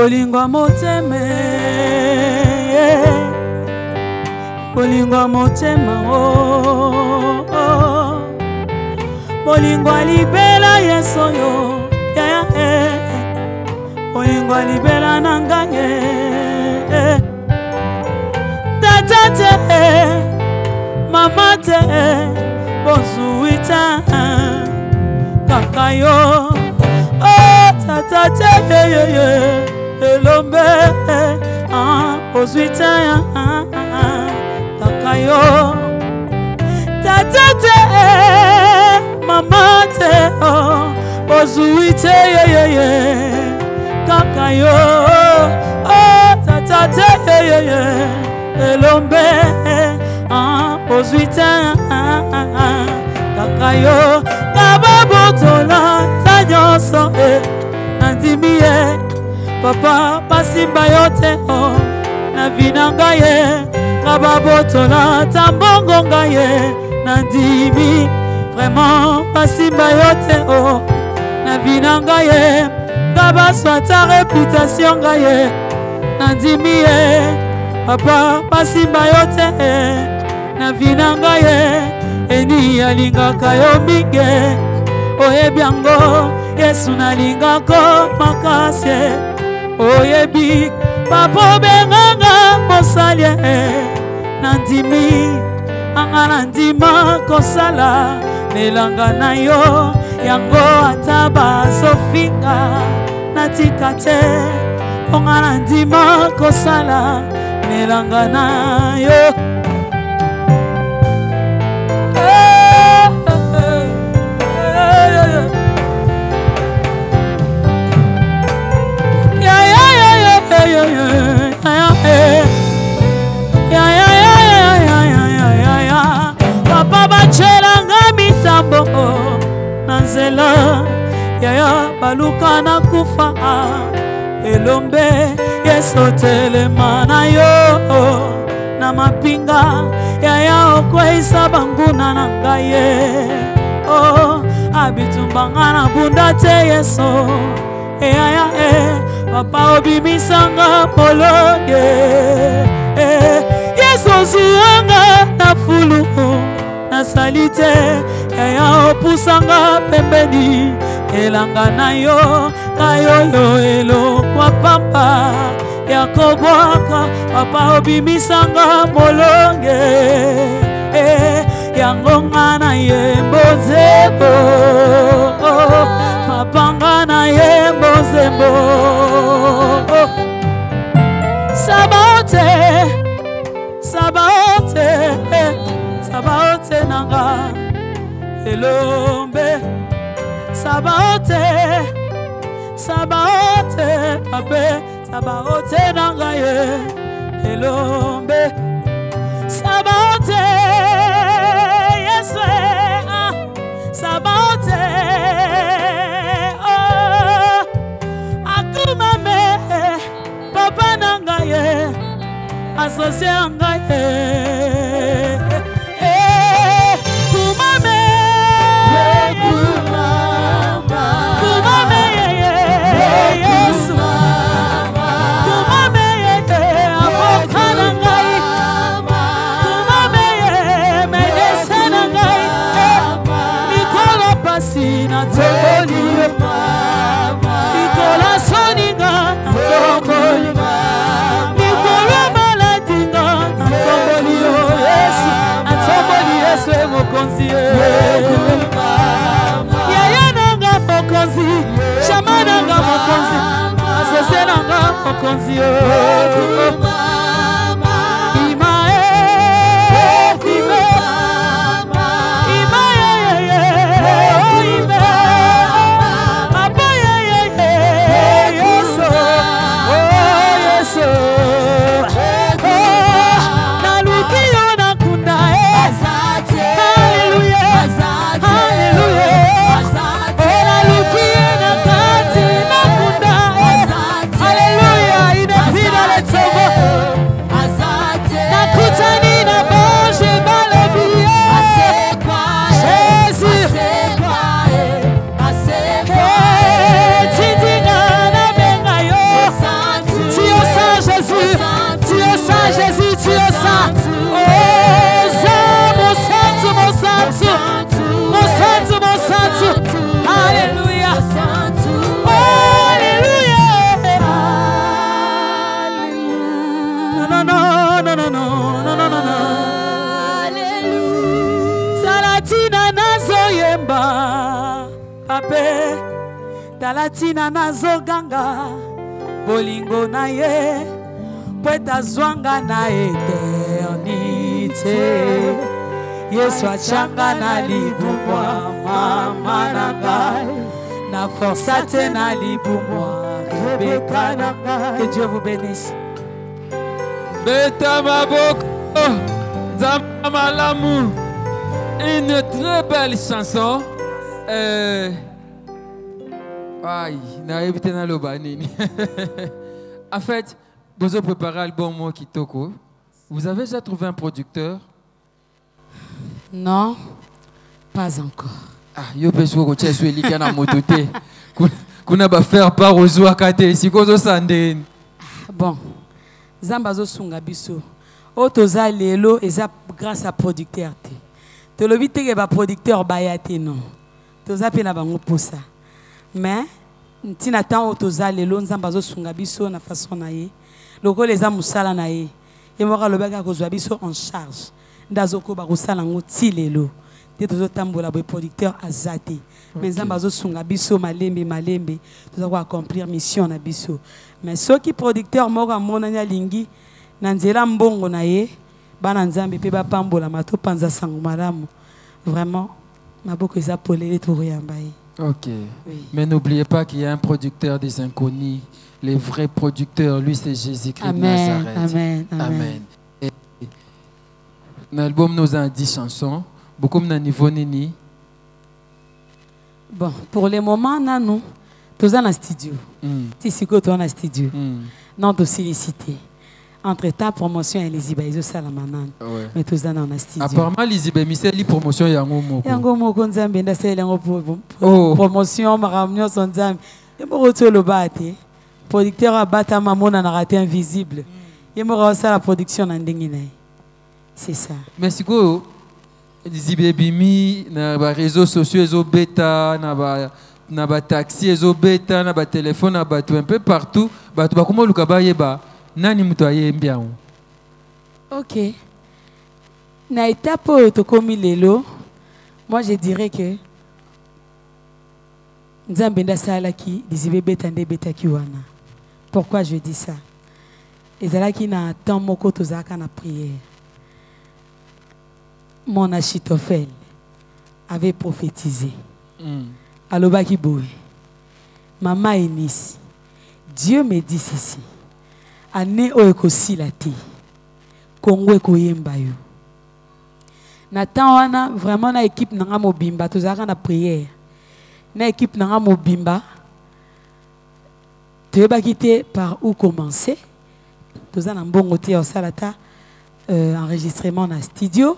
Bolingwa moteme, bolingwa motema oh, oh. Bolingwa libela yesoyo ya bolingwa libela nangaye tata te mama te bozuita kaka yo oh tata te elombe bozuita kaka yo tata te mama te bozuita kaka yo oh tata te elombe bozuita kaka yo kababotola tanyoso nandimiye papa pasimba yote oh na vinanga ye kababotola tambongo ngaye nandimi vraiment pasimba yote oh na vinanga ye kabaswa ta réputation ngaye nandimiye papa pasimba yote na vinanga ye eni alingaka yo minge oyebyango yesu nalingako makase oyebi papa benganga mosalie nandimi anga nandima kosala nelanga na yo yango ata bazofinga natika te onga nandima kosala nelanga na yo papa bachelanga mitambo nanzela yaya baluka na kufa elombe yeso telema na yo na mapinga yaya okweisa banguna na ngaye oh abitumbanga na bunda te yeso yaya papa obimisanga molonge yeso zuanga na fulu na salite yaya opusanga pembeni elanga na yo kayoyo elo kwa pamba ya kobwaka papa obimisanga molonge yango nga na ye mbozembo mapanga na ye mbozembo sabaote sabaote sabaote nanga elombe sabaote sabaote abe sabaote nanga ye elombe sabaote yeswe sabaote oh akumame papa nanga ye associé nanga ye kumame kumame yesu kumame avocat nanga kumame medecin nanga Nicola Passina tokoli Nicola Soninga tokoli Nicola Maladinga tokoli Yesu mokonzi yaya nanga mokonzi shama nanga mokonzi asose nanga mokonzi Hallelujah, mpe talatina nazoganga bolingo na ye po etazwanga na eternité Yesu achanga na libumwa mama na ngai na forsa te na libumwa Rebecca na ngai. Que Dieu vous bénisse. Beta maboko Nzamba malamu. Une très belle chanson. Aïe, n'a évité na lobanini. En fait, vous avez préparé l'album Kitoko. Vous avez déjà trouvé un producteur? Non, pas encore. Ah, yo besoin que tu sois lié na mototé. Kuna ba faire part aux ouakate, si kozo sande. Bon, Zamba zo sunga biso. O toza lelo eza grâce à producteur te. To lobi te ke ba producteur bayate non. Toza pe na bango posa. Mais ntina tan o toza lelo Nzamba zo sunga biso na façon na ye. Loko les musala na ye. Ye moka lobaka ko zwa biso en charge. Ndazoko ba kosala ngo ti lelo. Te tozo tambola bo producteur azate. Mais Nzamba zo sunga biso malembe toza ko accomplir mission na biso. Mais ceux qui producteur moko monanya lingi na nzela mbongo na ye bana Nzambe pe ba pambola mato panza sango malamu. Vraiment maboko eza polele to yamba ye. Ok. Oui. Mais n'oubliez pas qu'il y a un producteur des inconnus. Les vrais producteurs, lui, c'est Jésus-Christ de Nazareth. Amen. Amen. L'album nous a 10 chansons. Beaucoup de niveau nini. Bon, pour le moment, nous sommes dans studio. Si c'est quoi, tu es dans studio. Non, tu sollicité. Entre-temps, promotion et les Ibaïsos Salamanan. Mais tu es dans le studio. Apparemment, les Ibaïsos, les promotions, il y a un mot. Il y a un mot qu'on a fait promotion, maramio son dame. Il y a un retour le bâti. Producteur a battu maman on a raté invisible. Il y a un la production en Dengine. C'est ça. Mais c'est quoi? Les Ibaïbimi, na ba réseaux sociaux, les bêta, na ba taxi, les bêta, na ba téléphone, na ba un peu partout. Ba tu ba comment le kabaye ba? Nani mutoye bien. Ok. Na étape où tu commis lelo, moi je dirais que Nzambenda salaki disibe betande betaki wana. Pourquoi je dis ça? Ezalaki na temps moko tozaka na prière. Mon Achitophel avait prophétisé. Alobaki boy. Maman Eunice, Dieu me dit ceci. Ane oekosi la te. Kongo ekoyemba yo. Na temps wana vraiment na équipe nanga mobimba tozaka na prière. Na équipe nanga mobimba. Tu vas quitter par où commencer. Toza na mbongo te au salata enregistrement na studio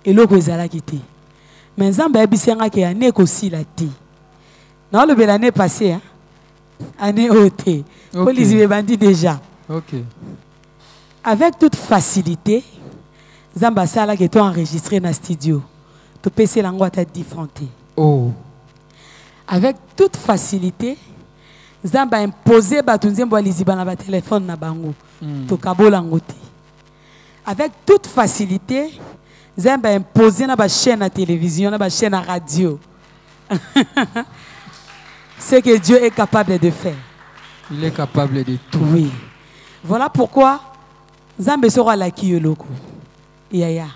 et loko ezala quitté. Mais Nzamba ebisenga ke ane ekosi la te. Non le bel année passée hein. Année ôté. Police bandi déjà. OK. Avec toute facilité, Nzamba sala que tu enregistré na studio. Tu peux se lango ta différente. Oh. Avec toute facilité, Nzamba imposé batunzembo liziba na ba téléphone na bango. To kabola ngote. Avec toute facilité, Nzamba imposé na ba chaîne à télévision, na ba chaîne à radio. Ce que Dieu est capable de faire. Il est capable de tout. Oui. Voilà pourquoi Nzambe sera la kiyoloko. Yaya.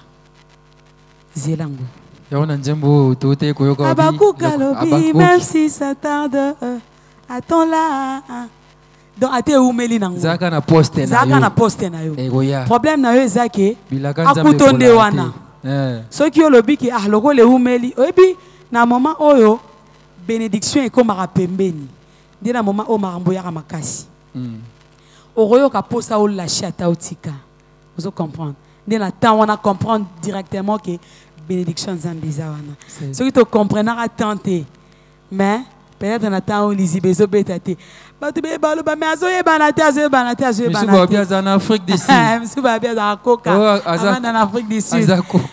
Zelango. Yaona nzembo tote koyoka obi. Abakuka lobi, même si ça tarde, attends-là. Donc ate umeli nango. Zaka na poste na yo. Zaka na poste na yo. Egoya. Problème na yo ezake. Bilaka nzambe akutonde wana. Ceux qui ont le biki ah loko le umeli. Obi na moment oyo bénédiction et comme pembeni. Ndi na moment o marambo ya makasi. Oroyo ka posa o la chata otika. Vous comprenez. Ndi na temps on a comprendre directement que bénédiction Zambiza wana. Ceux qui te comprennent à tenter. Mais peut-être on attend où les ibezo bétate. Bah tu balo ba mais azoye banate azoye banate. Monsieur bien en Afrique du Sud. Monsieur bien dans Coca. En Afrique du Sud.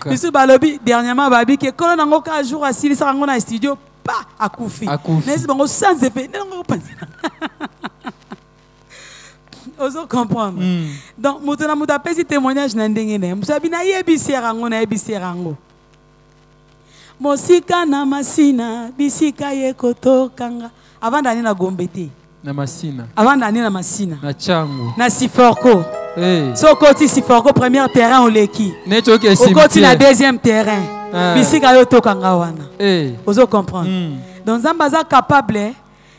Monsieur Balobi dernièrement babi que quand on a un jour à Sili ça on a studio pas à Koufi. Mais c'est bon sans effet. Non Oso comprendre. Donc mutuna mutapesi témoignage na ndenge ne. Musabina yebi serango na yebi serango. Mosika na masina bisika ye kotokanga. Avant d'aller na Gombete. Na masina. Avant d'aller na masina. Na changu. Na Siforko. So côté Siforko premier terrain on leki. Au côté na deuxième terrain. Bisika yo tokanga wana. Ozo comprendre. Donc Zambaza capable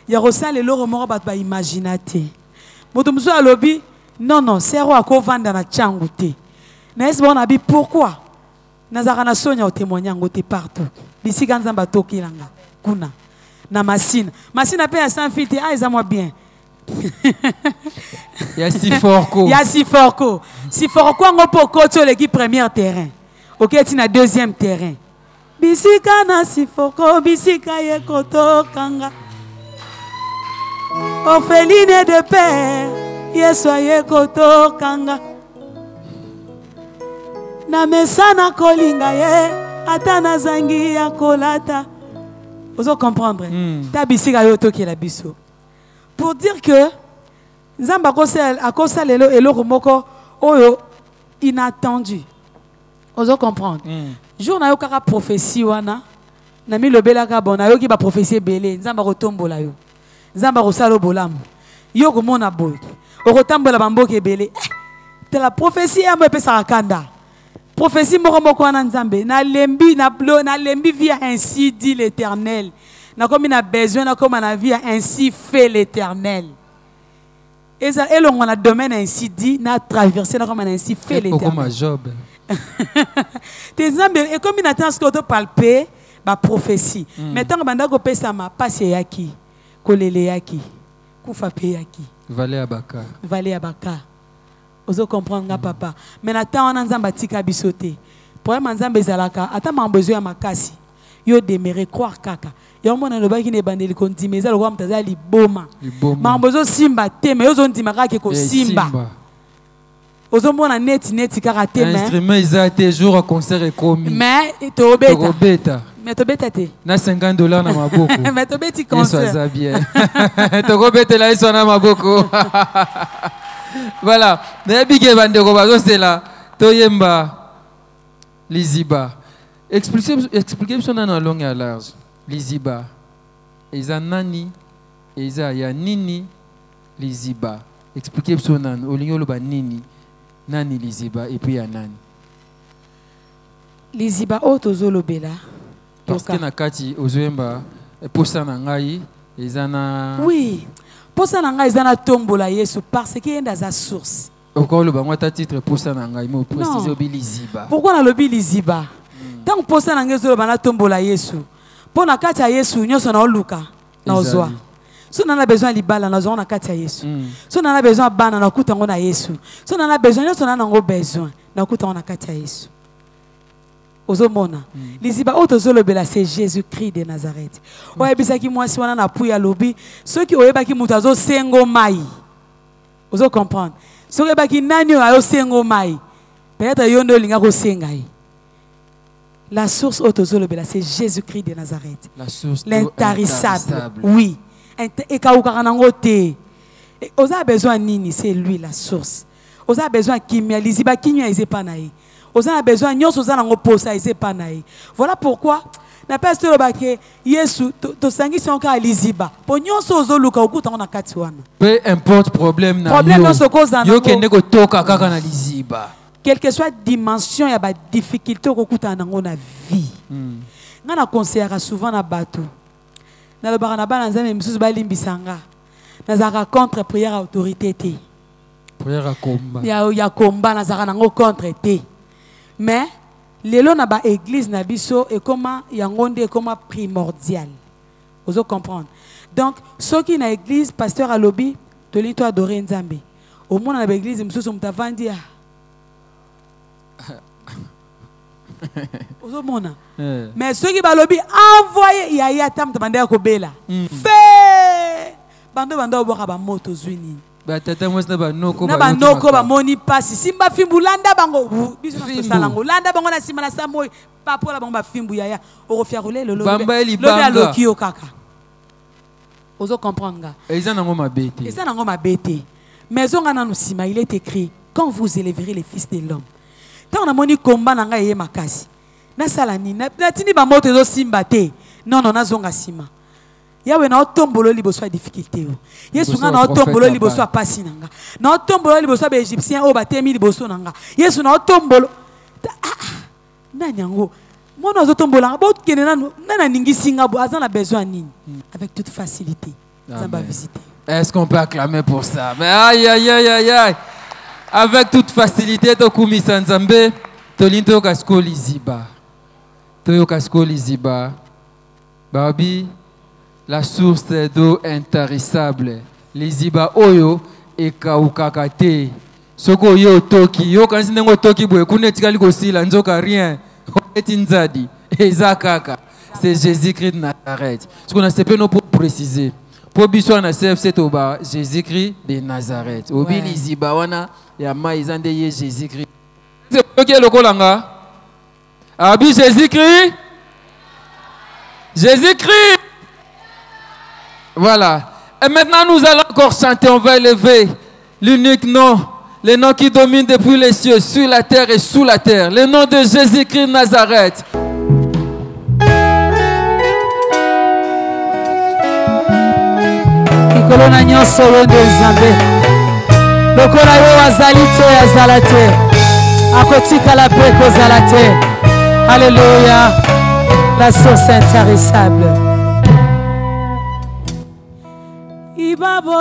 ya rosale loro moko bat ba imaginate. Moto muso a lobby non c'est roi ko vanda na changu te. Na est bon abi pourquoi? Nazara na sonya o témoigner ngote partout. Bisika Nzamba tokilanga kuna. Na masina. Masina pe ya sans filtre eza moi bien. Ya Siforko. Ya Siforko. Siforko ngo poko to l'équipe premier terrain. OK, tu na deuxième terrain. Bisika na Siforko, bisika ye koto kanga. Orpheline de père, yesoye koto kanga. Na mesana kolinga ye, ata na zangi ya kolata. Vous comprendre? Ta bisika yo to ki la biso. Pour dire que Nzamba akosa lelo eloko moko oyo inattendu. Vous comprendre? Jour na yo kaka prophétie wana na mi lobela ka bona yo ki ba prophétie belé Nzamba kotombola yo. Nzamba kosalo bolamu. Yo ko mona boy. Okotambola bamboke belé. De la prophétie ya mo pesa kanda. Prophétie moko wana Nzambe na lembi via ainsi dit l'Éternel. Na comme na besoin na comme na vie ainsi fait l'Éternel. Et ça et on a domaine ainsi dit na traversé na comme ainsi fait l'Éternel. Comme Job. Tes Nzambe et comme na temps que to palper ba prophétie. Maintenant banda ko pesa ma passe yaki. Kolele yaki. Kufa pe yaki. Vallée Abaka. Vallée Abaka. Ozo comprendre papa. Mais nathan on Nzamba tika bisoté. Problème Nzamba ezalaka ata ma besoin ya makasi. Yo demeurer croire kaka. Yo mona lo baki ne bandeli kondi mais ezalo kwa mtaza liboma. Ma besoin simba te mais ozo ndima kaka ko simba. Ozo mona net kaka te mais instrument ezate jour à concert et commis. Mais to beta. Mais to beta te. Na $50 na maboko. Mais to beti concert. Ça bien. To beta la iso na maboko. Voilà, Nebige bandeko bazo c'est là. Toyemba Liziba. Expliquez son en long et large. Liziba. Eza nani, eza ya nini Liziba. Expliquez son en olingo loba nini. Nani Liziba et puis ya nani. Liziba otozo bela. Parce que na kati ozoyemba posa na ngai eza na. Oui. Posa na ngai ezana tombola Yesu parce qu'il y a dans sa source. Encore le bango ta titre posa na ngai mais préciser obi Liziba. Pourquoi na lobi Liziba? Tant posa na ngai zo bana tombola Yesu. Pona kati ya Yesu nyoso na oluka na ozwa. So na besoin libala na zo na kati ya Yesu. So na besoin bana na kutango na Yesu. So na besoin nyoso na ngo besoin na kutango na kati ya Yesu. Ozomona. Liziba otozolobela c'est Jésus-Christ de Nazareth. Oyebisaki mwasi wana na puya lobi, soki oyebaki mutu azo sengo mai. Ozo comprendre. Soki oyebaki nani ayo sengo mai. Peut-être yondo linga ko sengai. La source otozolobela c'est Jésus-Christ de Nazareth. La source l'intarissable. Oui. Et kaukaka nango te. Oza besoin nini, c'est lui la source. Oza besoin kimia, Liziba kimia ezepa na ye. On a besoin de voilà pourquoi na pas le baké Yesu to sangi son ka Liziba po nyonso ozoluka okuta na kati wana peu importe problème na yo kende ko toka kaka na Liziba quelle que soit dimension ya ba difficulté okuta nango na vie nga na conseillera souvent na bato na le barana bana nzambe misusu ba limbisanga na zaka contre prière autorité te prière combat ya combat na zaka nango contre te. Mais lelo na ba église na biso et comment yangonde comment primordial. Vous comprendre. Donc ceux qui na église pasteur alobi toli to adorer Nzambe. Au monde na ba église msusu mutavandi. Vous mona. Mais ceux qui ba lobi envoyer yaya tam tabanda ko bela. Fait bando boka ba moto zwini. Na banoko ba moni pasi simba fimbu landa bango biso na salango landa bango na simana samo papola bango ba fimbu yaya orofia rouler le lobe alokio kaka ozo comprendre nga eza nango mabete mais on na sima il est écrit quand vous élèverez les fils de l'homme tant on a moni combat na nga yé makasi nasala nini natindi bamoto ezosimba te non nazonga nsima yawe na otombolo liboso ya difficulté o yesu nga na otombolo liboso ya pasi na nga na otombolo liboso ya baégyptien oyo batemi liboso na nga yesu na otombolo nani yango mwana azotombola nga bokende nanu nani aningisi nga bo aza na besoin nini avec toute facilité zamba visiter. Est-ce qu'on peut acclamer pour ça? Mais aïe aïe aïe aïe aïe, avec toute facilité tokumi sanzambe tolinto kaskoli ziba toyo kaskoli ziba babi la source d'eau intarissable les ziba oyo ekaukaka te soko yo toki yo kanisi ndengo toki boye kuna tikali kosila nzoka rien etinzadi eza kaka c'est Jésus-Christ de Nazareth. Ce qu'on a c'est pour préciser pour biso na CFC toba Jésus-Christ de Nazareth obili ziba wana ya maizande ye Jésus-Christ c'est OK lokolanga abi Jésus-Christ Jésus-Christ. Voilà. Et maintenant, nous allons encore chanter. On va élever l'unique nom, le nom qui domine depuis les cieux, sur la terre et sous la terre. Le nom de Jésus-Christ de Nazareth. Alléluia. La source intarissable. Ibabo,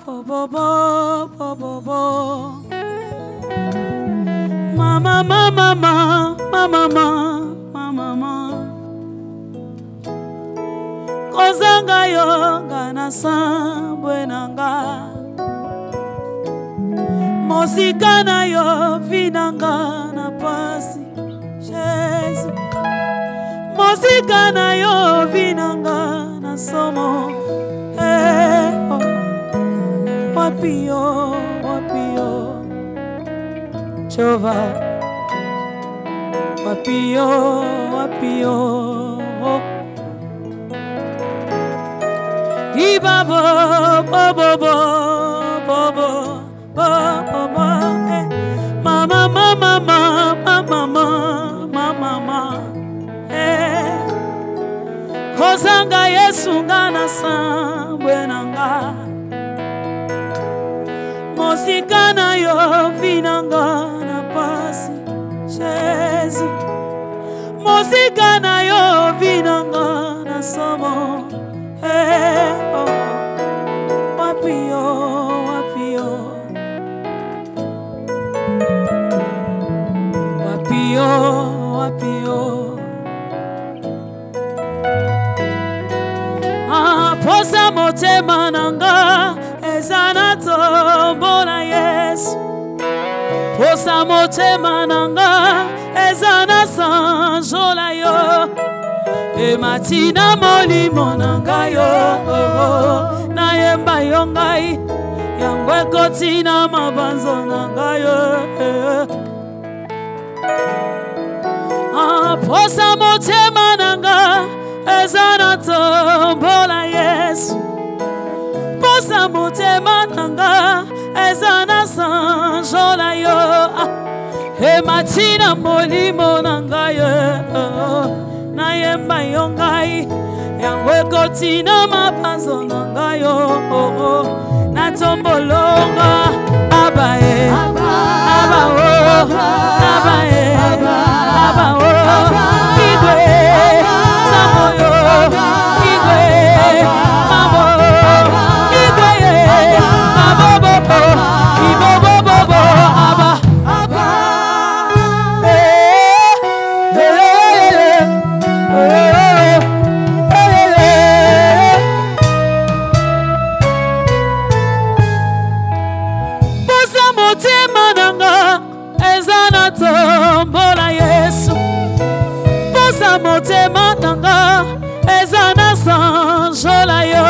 bo, bo, bo, bo, bo, bo. Mama, mama, mama, mama, mama, mama. Kozanga yo gana sambwe nanga. Mosika na yo vinanga na pasi. Jésus. Mosika na yo vinanga na somo oh. Wapio Chova Wapio Ibabo bobo bobo bobo mama mama mama mama Kozanga Yesu ngana sambwe nanga Mosika na yo vinanga na pasi Jésus Mosika na yo vinanga na somo oh. Wapio Posa motema nanga ezana tombola Yesu Posa motema nanga ezana sanjola yo E matina molimo nanga yo Na yemba yo ngai Yangwe kotina mabanzo nanga yo Posa motema nanga ezana tombola Yesu Posa motema nanga ezana sanjola yo E matina molimo nanga yo Na yemba yo ngai Yangwe kotina mapanzo nanga yo Na tombolonga Abae Aba o Abae Aba o Igwe Samoyo Igwe Mamo Igwe Mamo Bobo Ibo Bobo Aba Posa motema nanga ezana tombola Yesu Posa motema nanga ezana sanjola yo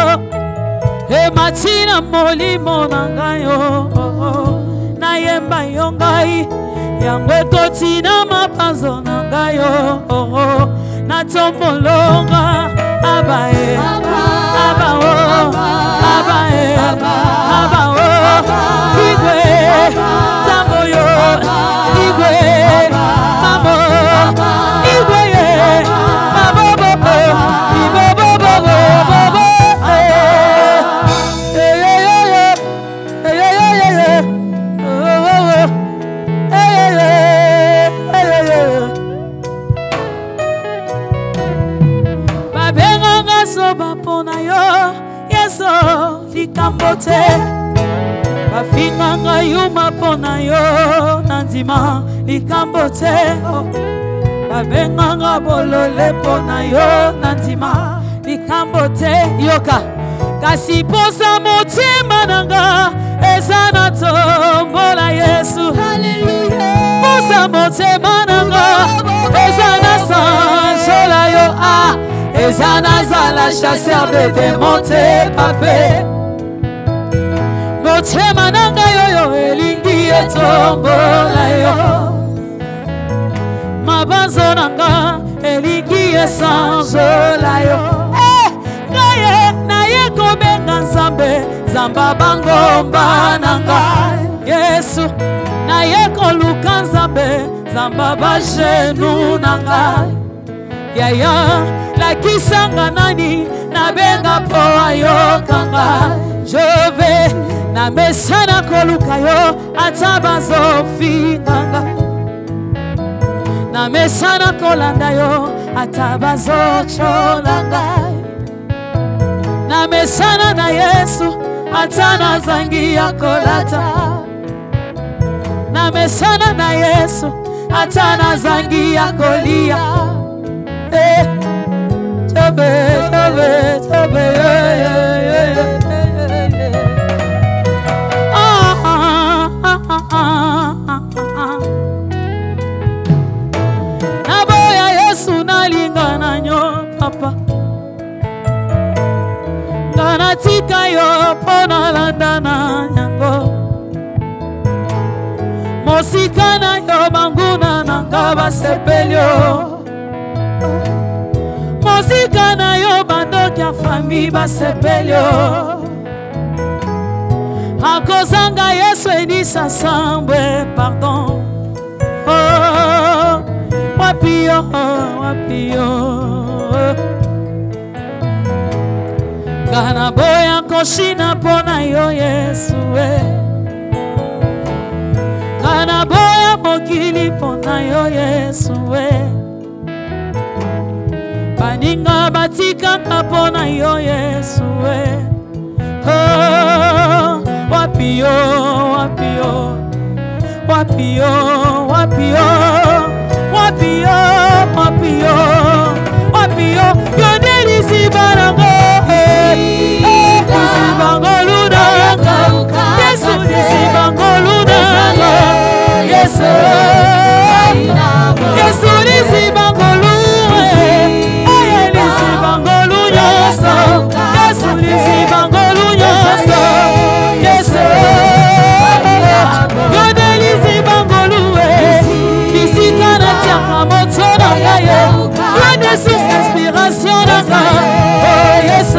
E matina molimo nanga yo Na yemba yo ngai Yangwe kotina mapanzo nanga yo Na tombolonga Abae Aba o Abae Aba o Igwe Tango yo Igwe Mamo Igwe likambo te bafinganga yuma pona yo nandima likambo te babenganga bolole pona yo nandima likambo te yoka kasi posa motema nanga eza na tombola Yesu posa motema nanga eza na sanjola yo eza nazala chasseur de démons te pape motema nanga yoyo elingi etombola yo mabanzo nanga elingi esanjola yo ngaye naye kobenga nzambe zamba bangomba nanga Yesu naye koluka nzambe zamba bajenu nanga yaya lakisanga nani nabenga po ayokanga jove na mesana koluka yo ata bazofinganga na mesana kolanda yo ata bazocholanga na mesana na Yesu ata nazangia kolata na mesana na Yesu ata nazangia kolia Tobe, tobe, tobe, naboya Yesu nalinga nanyo papa ngana tika yo pona landana nyango mosika yo banguna nanga basepelyo mosika na yo bandoki ya fami basepelyo akozanga Yesu enisa sambwe pardon wapio ngana boya koshina pona yo Yesu ngana boya mokili pona yo Yesu baninga batikanga pona yo Yesu wapio yodelisi barango disibango lunanga Yesu disibango lunanga Yesu disibango inspiration d'anga oh yes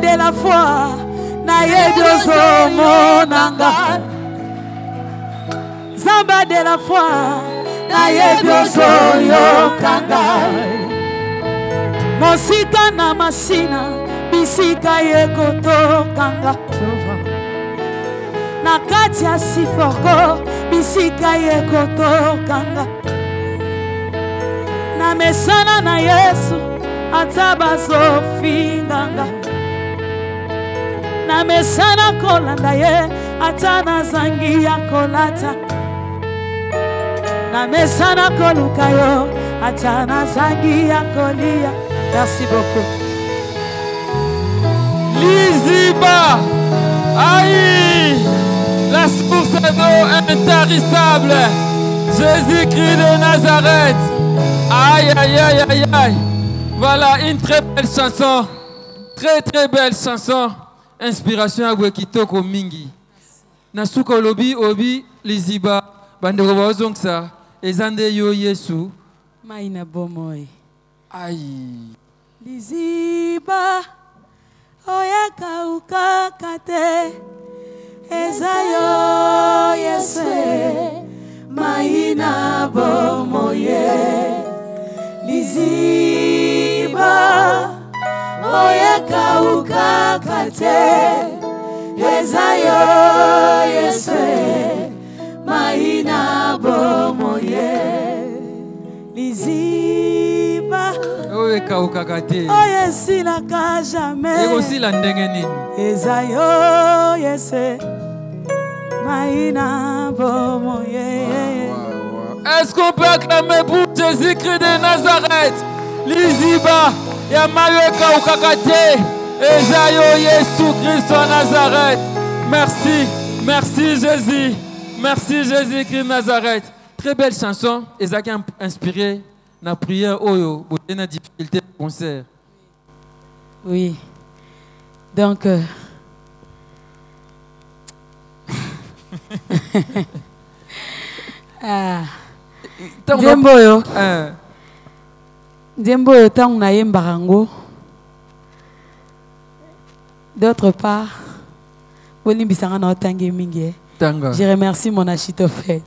de la foi na yedozo monanga Zamba de la foi na yedozo yokanga Mosika na masina bisika yekotokanga na kati ya sifoko bisika yekotokanga na mesana na Yesu atabazofinganga na mesana kolanda ye atana zangi ya kolata na mesana koluka yo atana zangi ya kolia. Merci beaucoup. Liziba, aïe, la source d'eau intarissable, Jésus-Christ de Nazareth. Aïe, aïe, aïe, aïe, aïe. Voilà une très belle belle chanson. Très très belle chanson. Inspiration à Wekitoko Mingi. Nasuka Olobi Obi Liziba. Bandeko Bazongsa. Ezande Yo Yesu. Maina Bomoy. Aïe. Liziba. Oyaka ukakate. Ezayo Yesu. Maina Bomoye. Liziba. Oyaka ukakate. Ezayo Yesu. Maina Bomoye. Liziba. Oyeka ukakate. Oyesilaka jamais. Ekosila ndenge nini? Ezayo Yesu. Maina Bomoye. Est-ce qu'on peut acclamer pour Jésus-Christ de Nazareth? Liziba, Yamayeka Ukakate, Ezayo Yesu Christ de Nazareth. Merci, merci Jésus. Merci Jésus-Christ de Nazareth. Très belle chanson. Ezaki inspiré na prière Oyo, pour na difficulté de concert. Oui. Donc, Nzemboyo. Nzemboyo tangu na yembaka ngo. D'autre part, bolimbisanga na otangi mingi. Je remercie mon Achitophète.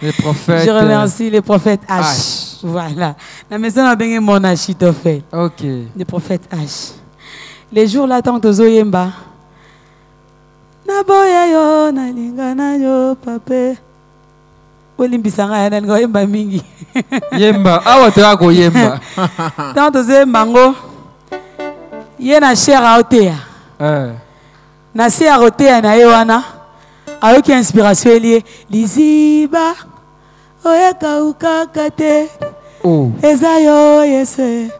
Les prophètes. Je remercie les prophètes H. Voilà. La maison a bien mon Achitophète. Ok. Les prophètes H. Les jours là tant tozo yemba. Na boya yo na lingana yo pape. Bolimbisanga ya na yemba mingi. Yemba. Awa toya ko yemba. Tant tozo yemba ngo. Ye na cher a otea. Na cher a otea na ye wana. Ayoki inspiration elie Liziba oyeka ukakate Ezayo Yesu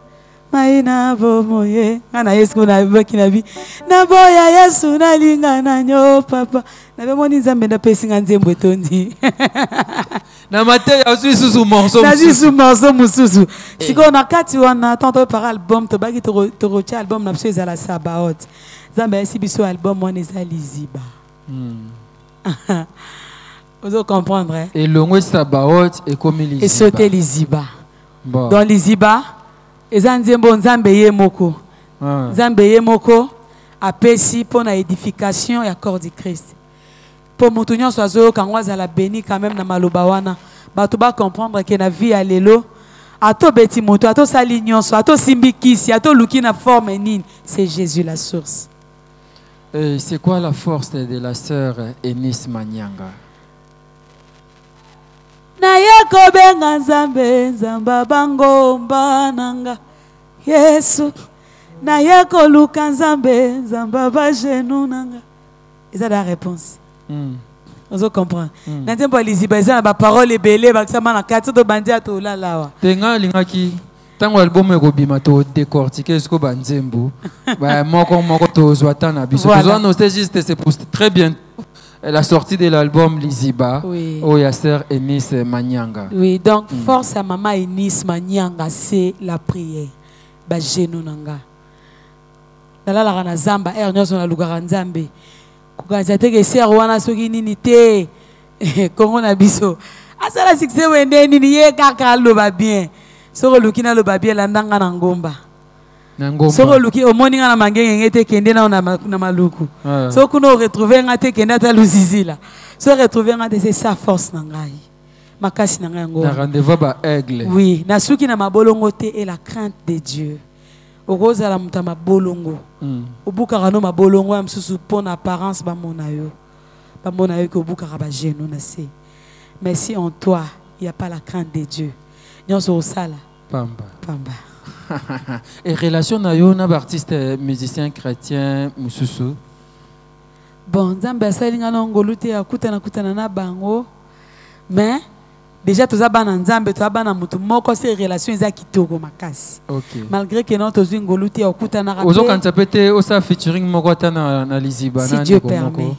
Maina Bomoye Ngana Yesu na baki na bi na boya Yesu na linga na nyo papa na bemoni nzambe na pesinga nzembo tondi na mate ya susu morceau na susu morceau mususu siko na kati wana tanto par album to baki to rocha album na pso ezala Sabaoth nzambe esi biso album wana eza Liziba. Vous allez comprendre. Hein? Et l'ongwe Sabaoth et comme Liziba. Et sauter Liziba. Bon. Dans Liziba, Ezanzembo Nzambe Yemoko. Nzambe Yemoko a pesi pour la édification et accord du Christ. Pour Moutounion Soazo, quand on a la béni quand même dans Malobawana, bah tu vas comprendre que la vie à l'élo, à to beti moto, à to salignon, à to simbikisi, à to lukina forme nine, c'est Jésus la source. C'est quoi la force de la sœur Eunice Manyanga? Nayeko benga nzambe nzamba bango mbananga Yesu nayeko luka nzambe nzamba ba genou nanga. Eza la réponse. Vous comprenez? Nzembo Liziba eza na ba parole ebele bakisama na kati to bandia to lalawa. Tenga lingaki tango album ekobima to décortiquer ce ko banzembo ba moko to zwatana biso to nostalgiste c'est pour très bien la sortie de l'album Liziba au Yasser Eunice Manyanga. Oui, donc force à maman Eunice Manyanga c'est la prière ba genou nanga dala la na zamba nyoso na lugara nzambe kukaza teke ser wana soki nini te kongo na biso asala succès wende nini ye kaka loba bien. Soko lukina lo babie la ndanga na ngomba. Soko luki omoni nga na mangenge ngete kende na maluku. Soko no retrouver ngate kende ta lusizila. So retrouver ngate c'est sa force na ngai. Makasi na ngai ngo. Na rendez-vous ba aigle. Oui, na suki na mabolongo te et la crainte de Dieu. Okoza la muta mabolongo. Obuka rano mabolongo am susu pon apparence ba mona yo. Ba mona yo ko buka ba genou na se. Mais si en toi, il y a pas la crainte de Dieu. Nyon so sala. Pamba. Pamba. Et relation na yo na artiste musicien chrétien mususu. Bon, nzambe asalinga na ngolute ya kutana na bango. Mais déjà tous abana nzambe to abana mutu moko c'est relation eza kitoko makasi. OK. Malgré que non tozu ngolute ya kutana na. Ozo kan tapete o sa featuring moko na Liziba na. Si Dieu permet.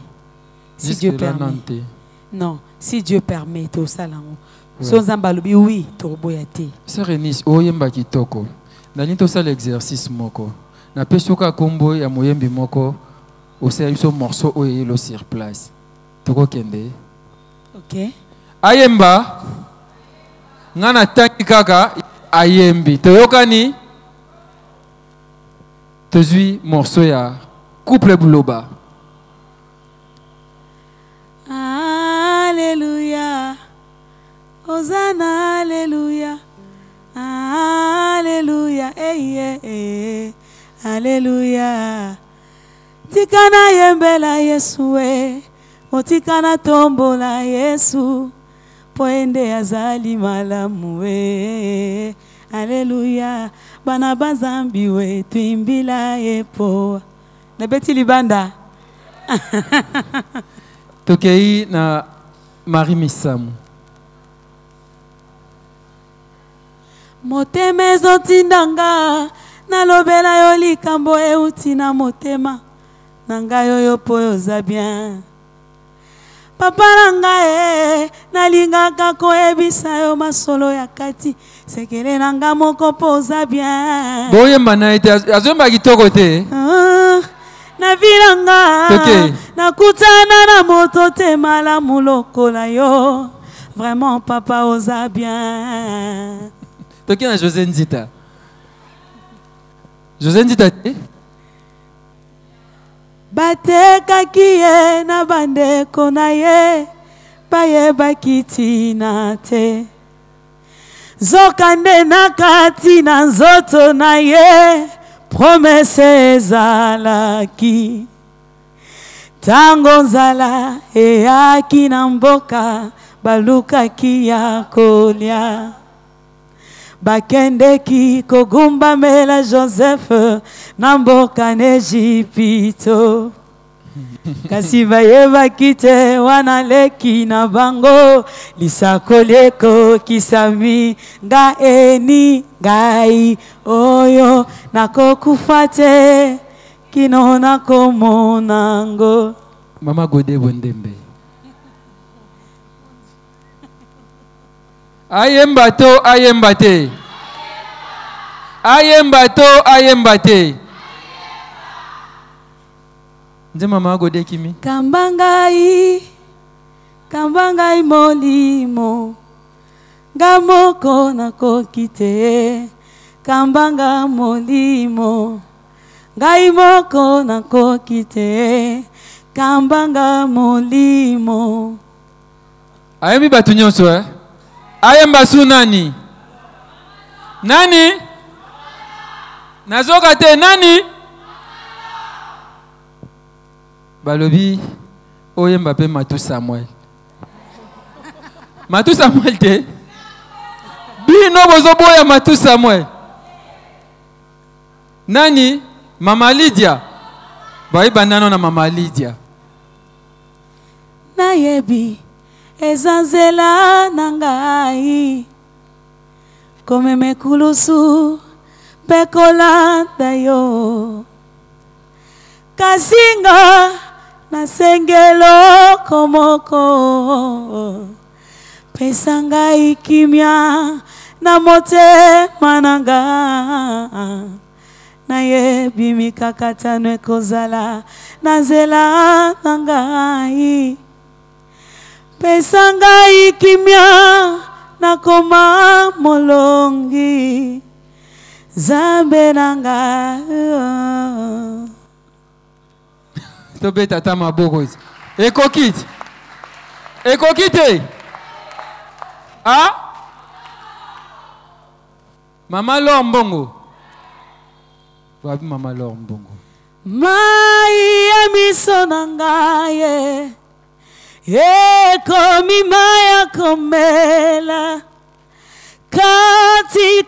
Si Dieu permet. Non, si Dieu permet to salango. So nzamba lobi oui to boyate. Sœur Eunice oyemba kitoko. Nani tosa l'exercice moko. Na pesoka kombo ya moyembi moko. Osea biso morceau oyo lo sur place. Toko kende. Ok. Ayemba. Ngana tangi kaka ayembi. Toyokani. Tozui morceau ya couple buloba. Alléluia. Hosanna, alléluia. Alléluia. Eh. Alléluia. Tikana yembela Yesu we. Motikana tombola Yesu. Poende azali malamu we. Alléluia. Bana bazambi we. Tuimbila yepo. Nebeti libanda. Tokei na Marie Misamu. Motema ezotindanga nalobela yo likambo euti na motema nanga yo po yoza bien. Papa nanga nalingaka koyebisa yo masolo ya kati sekele nanga moko poza bien. Boyemba na ete azomba kitoko te. Na vilanga nakutana na moto te malamu lokola yo. Vraiment papa oza bien. Toki na José Nzita. José Nzita te? Batekaki ye na bandeko na ye bayebaki tina te. Zokande na kati na nzoto na ye promese ezalaki. Tango nzala eyaki na mboka balukaki ya kolia. Bakendeki kogumba mela Joseph na mboka n'Ejipito. Kasi bayebaki te wanaleki na bango lisakoleko kisami nga eni ngai oyo nakokufa te kino nakomonango. Mama Gode Bondembe. Ayemba to ayemba te. Ayemba to ayemba te. Nze Mama Gode kimi. Kambangai molimo gamoko nakoki te. Kambanga molimo ngai moko nakoki te. Kambanga molimo. Ayembi batu nyonso eh? Ayemba su nani? Nani? Nazoka te nani? Balobi oyemba pe Matu Samuel. Matu Samuel te? Bino bozoboya Matu Samuel. Nani? Mama Lydia. Bayi bandano na Mama Lydia. Nayebi ezanzela nangai komeme kulusu pekolanda yo kasinga nasengelo komoko pesanga ikimya na motema nanga nayebi mikakatano ekozala na nzela nangai pesanga ikimya nakoma molongi zambe nanga. Tobeta tama bokos. Ekokit. Ekokite. Ah? Mama Lombongo. Wabi Mama Lombongo. Mai emiso nangaye. Ekomi maya komela kati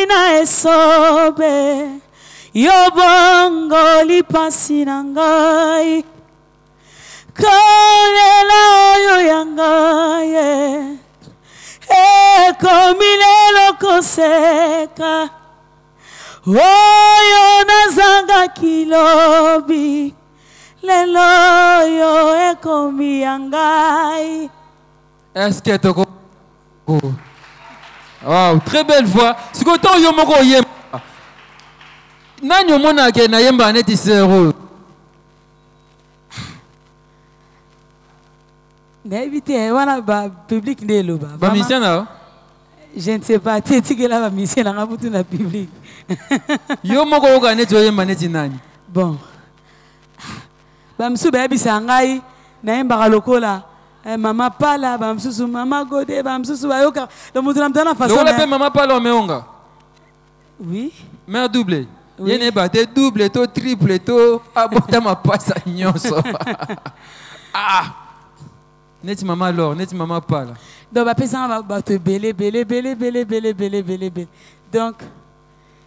na esobe yobongo lipasi na ngai kolela oyo ya ngai ekomi lelo koseka oyo nazanga kilobi lelo yo ekomi yangai. Est-ce que tu wow, très belle voix. Ce que tu as yemba. Nani omona ke na yemba neti sero. N'évitez, voilà, public n'est le bas. Ba mission là. Je ne sais pas, tu que là, mission là, on va public. Yo moko oka neti oyemba neti nani. Bon. Bamsu baby sangai na yemba lokola. Maman Pala, bamsu maman Godé, bamsu bayoka. Le mutu na mtana façon. Le wala pe maman Pala omeonga. Oui. Mère double. Oui. Yene bate double to triple to abota ma passe nyonso. Ah. Neti maman Laure, neti maman Pala. Donc ba pesa ba te belé. Donc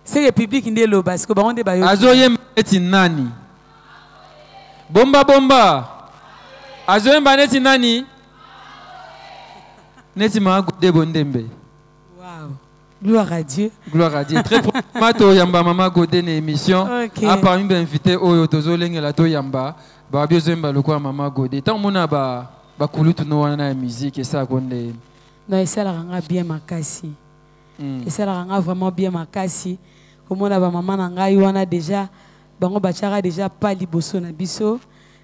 c'est le public qui est là parce que ba on débat. Azoyem neti nani. Bomba. Azoyem neti nani. Neti maman Godé Bondembe. Wow. Gloire à Dieu. Gloire à Dieu. Très prochainement, to yamba Maman Godé une émission. Okay. A parmi ben invité oyo tozo lengela to yamba. Ba biozo yamba lokwa Maman Godé. Tant mona ba kulutu no wana musique et ça konde. Non, et ça la ranga bien makasi. Et ça la ranga vraiment bien makasi. Comme on a ba maman nanga wana déjà bango bachara déjà pas liboso na biso.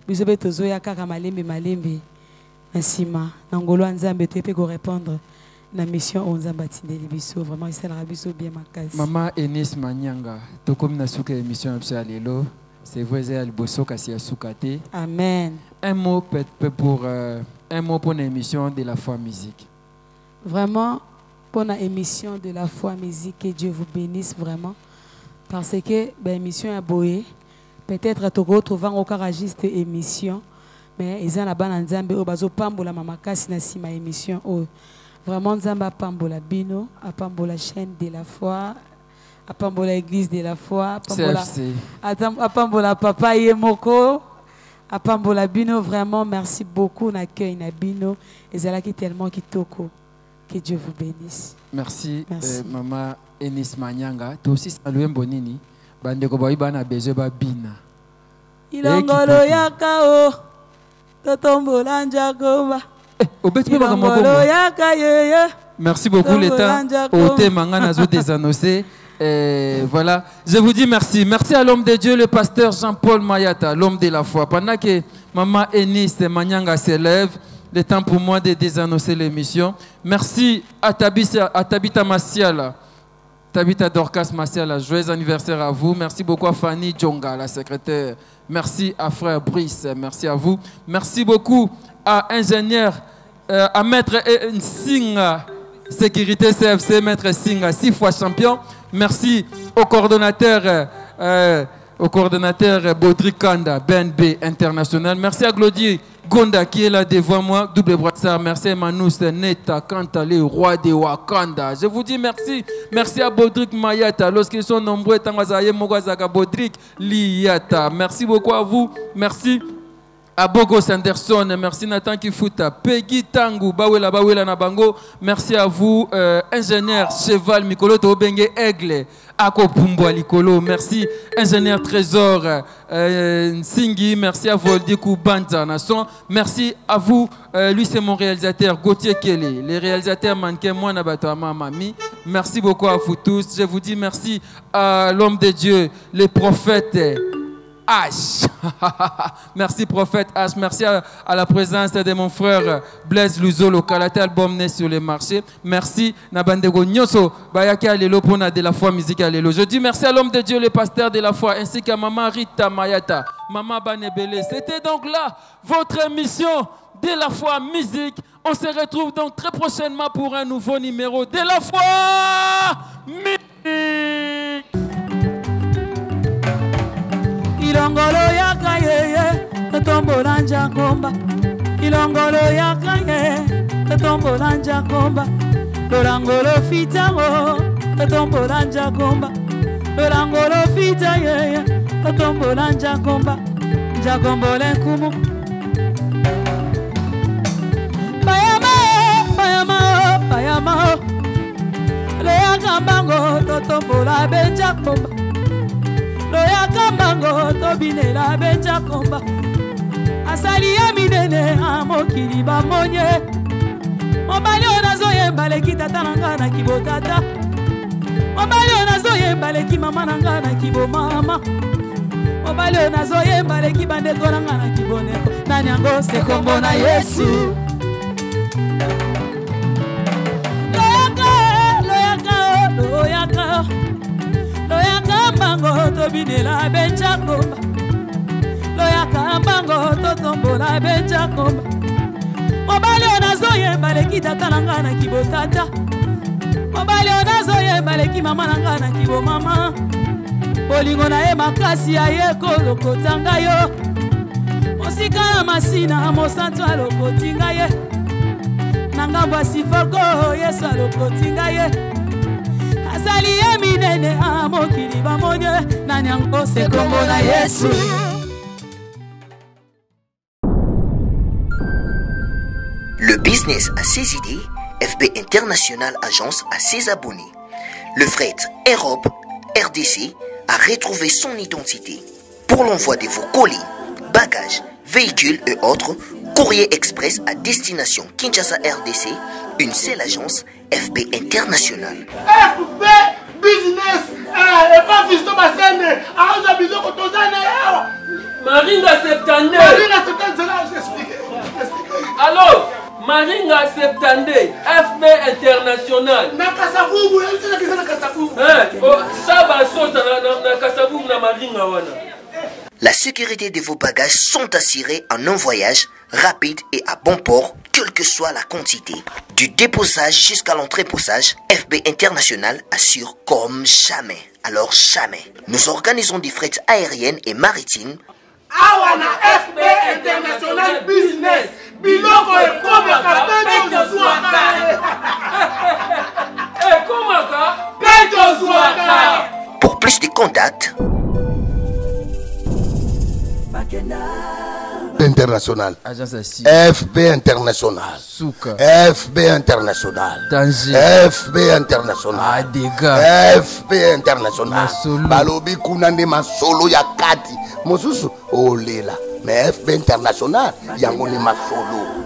Biso be tozo ya kaka malembe. Nasima nangolo nzambe te pe ko répondre. La mission on Zambatinde Libiso vraiment c'est la biso bien makasi. Maman Enis Manyanga to comme na suka émission absolument c'est vrai à Liboso kasi ya sukate. Amen. Un mot pour l'émission de la foi musique. Vraiment pour la émission de la foi musique, que Dieu vous bénisse vraiment parce que l'émission est boé peut-être to retrouver au caragiste émission mais ils ont la bana nzambe o bazo pambola mamakasi na sima émission o. Vraiment, Nzamba Pambola Bino, à Pambola chaîne de la foi, à Pambola église de la foi, à Pambola Papa Yemoko, à Pambola Bino. Vraiment, merci beaucoup d'accueil na Bino. Et c'est là qui tellement qui toko. Que Dieu vous bénisse. Merci. Maman Enis Manyanga. Tu aussi salué Bonini. Bandeko boy bana besoin ba bina. Ilongolo yakao, totombola njagoba. Merci beaucoup l'État. Ote Mangana zo désannoncé. Voilà, je vous dis merci. Merci à l'homme de Dieu, le pasteur Jean-Paul Mayata, l'homme de la foi. Pendant que Maman Enis Manyanga s'élève, le temps pour moi de désannoncer l'émission. Merci à Tabitha Massiala, Tabitha Dorcas Massiala. Joyeux anniversaire à vous. Merci beaucoup à Fanny Djonga, la secrétaire. Merci à frère Brice. Merci à vous. Merci beaucoup à ingénieur, à maître Singa, sécurité CFC, maître Singa, 6 fois champion. Merci au coordonnateur Baudric Kanda, BNB International. Merci à Glody Gonda qui est là devant moi, double brassard. Merci à Manous Neta Kanta, le roi de Wakanda. Je vous dis merci. Merci à Baudric Mayata. Lorsqu'ils sont nombreux, Tangazaye Mogazaka Baudric Liata. Merci beaucoup à vous. Merci à Bogo Sanderson, merci Nathan Kifuta, Peggy Tangu, Bawela Nabango, merci à vous, ingénieur Cheval Mikolo Tobenge Aigle, Ako Pumbo Alikolo, merci ingénieur Trésor Nsingi, merci à Voldikou Banza Nasson, merci à vous, lui c'est mon réalisateur Gauthier Kelly, les réalisateurs manquaient moi Nabato Mami, merci beaucoup à vous tous, je vous dis merci à l'homme de Dieu, les prophètes. H. Merci prophète H. Merci à la présence de mon frère Blaise Luzolo, Kalate album né sur le marché. Merci Nabandego Nyoso, Bayaki Alelo Pona de la foi musique Alelo. Je dis merci à l'homme de Dieu, le pasteur de la foi, ainsi qu'à maman Rita Mayata, maman Banebele. C'était donc là votre émission de la foi musique. On se retrouve donc très prochainement pour un nouveau numéro de la foi musique. Ilongolo yaka yeye, totombola njakomba. Ilongolo yaka yeye, totombola njakomba. Lorangolo fitamo, totombola njakomba. Lorangolo fita yeye, totombola njakomba. Njakombole nkumu. Bayama, le yaka mbango, totombola benjakomba. Loya kambango tobinela benja komba asali ya minene amokili bamonye mobali oyo nazoyemba leki tata na nga na kibotata mobali oyo nazoyemba leki mama na nga na kibomama mobali oyo nazoyemba leki bandeko na nga na kiboneko nani yango se kombo na Yesu loyaka mbango tobinela benja komba loyaka mbango totombola benja komba mobali oyo nazoyemba leki tata na nga na kibotata mobali oyo nazoyemba leki mama na nga na kibomama bolingo na ye makasi aye kolokota ngai yo mosika na masina mosantu alokoti ngai ye na ngambo ya sifoko Yesu alokoti ngai ye azali ye minene a mokili bamoni nani yango se kombo na Yesu. Le business a ses idées, FB International Agence a ses abonnés. Le fret Europe, RDC, a retrouvé son identité. Pour l'envoi de vos colis, bagages, véhicules et autres, courrier express à destination Kinshasa RDC, une seule agence, FB International. FB Business, et pas Fisto Bassene, à Bizo Kotozane. Maringa 72. Maringa 72, c'est là, j'explique. Alors, Maringa 72, FB International. Na Kasavubu, c'est là que c'est na Kasavubu. Ça va sauter na Kasavubu na Maringa wana. La sécurité de vos bagages sont assurées en un voyage rapide et à bon port, quelle que soit la quantité. Du déposage jusqu'à l'entreposage, FB International assure comme jamais. Alors jamais. Nous organisons des frettes aériennes et maritimes. Awana FB International Business. Biloko et komaka peto zwaka. Komaka peto zwaka. Pour plus de contacts, International. FB International. Souka. FB International. Danger. FB International. Dégâts. FB International. Masolo. Balobi kunande masolo ya kati. Mosusu olela. Mais FB International yango ni masolo.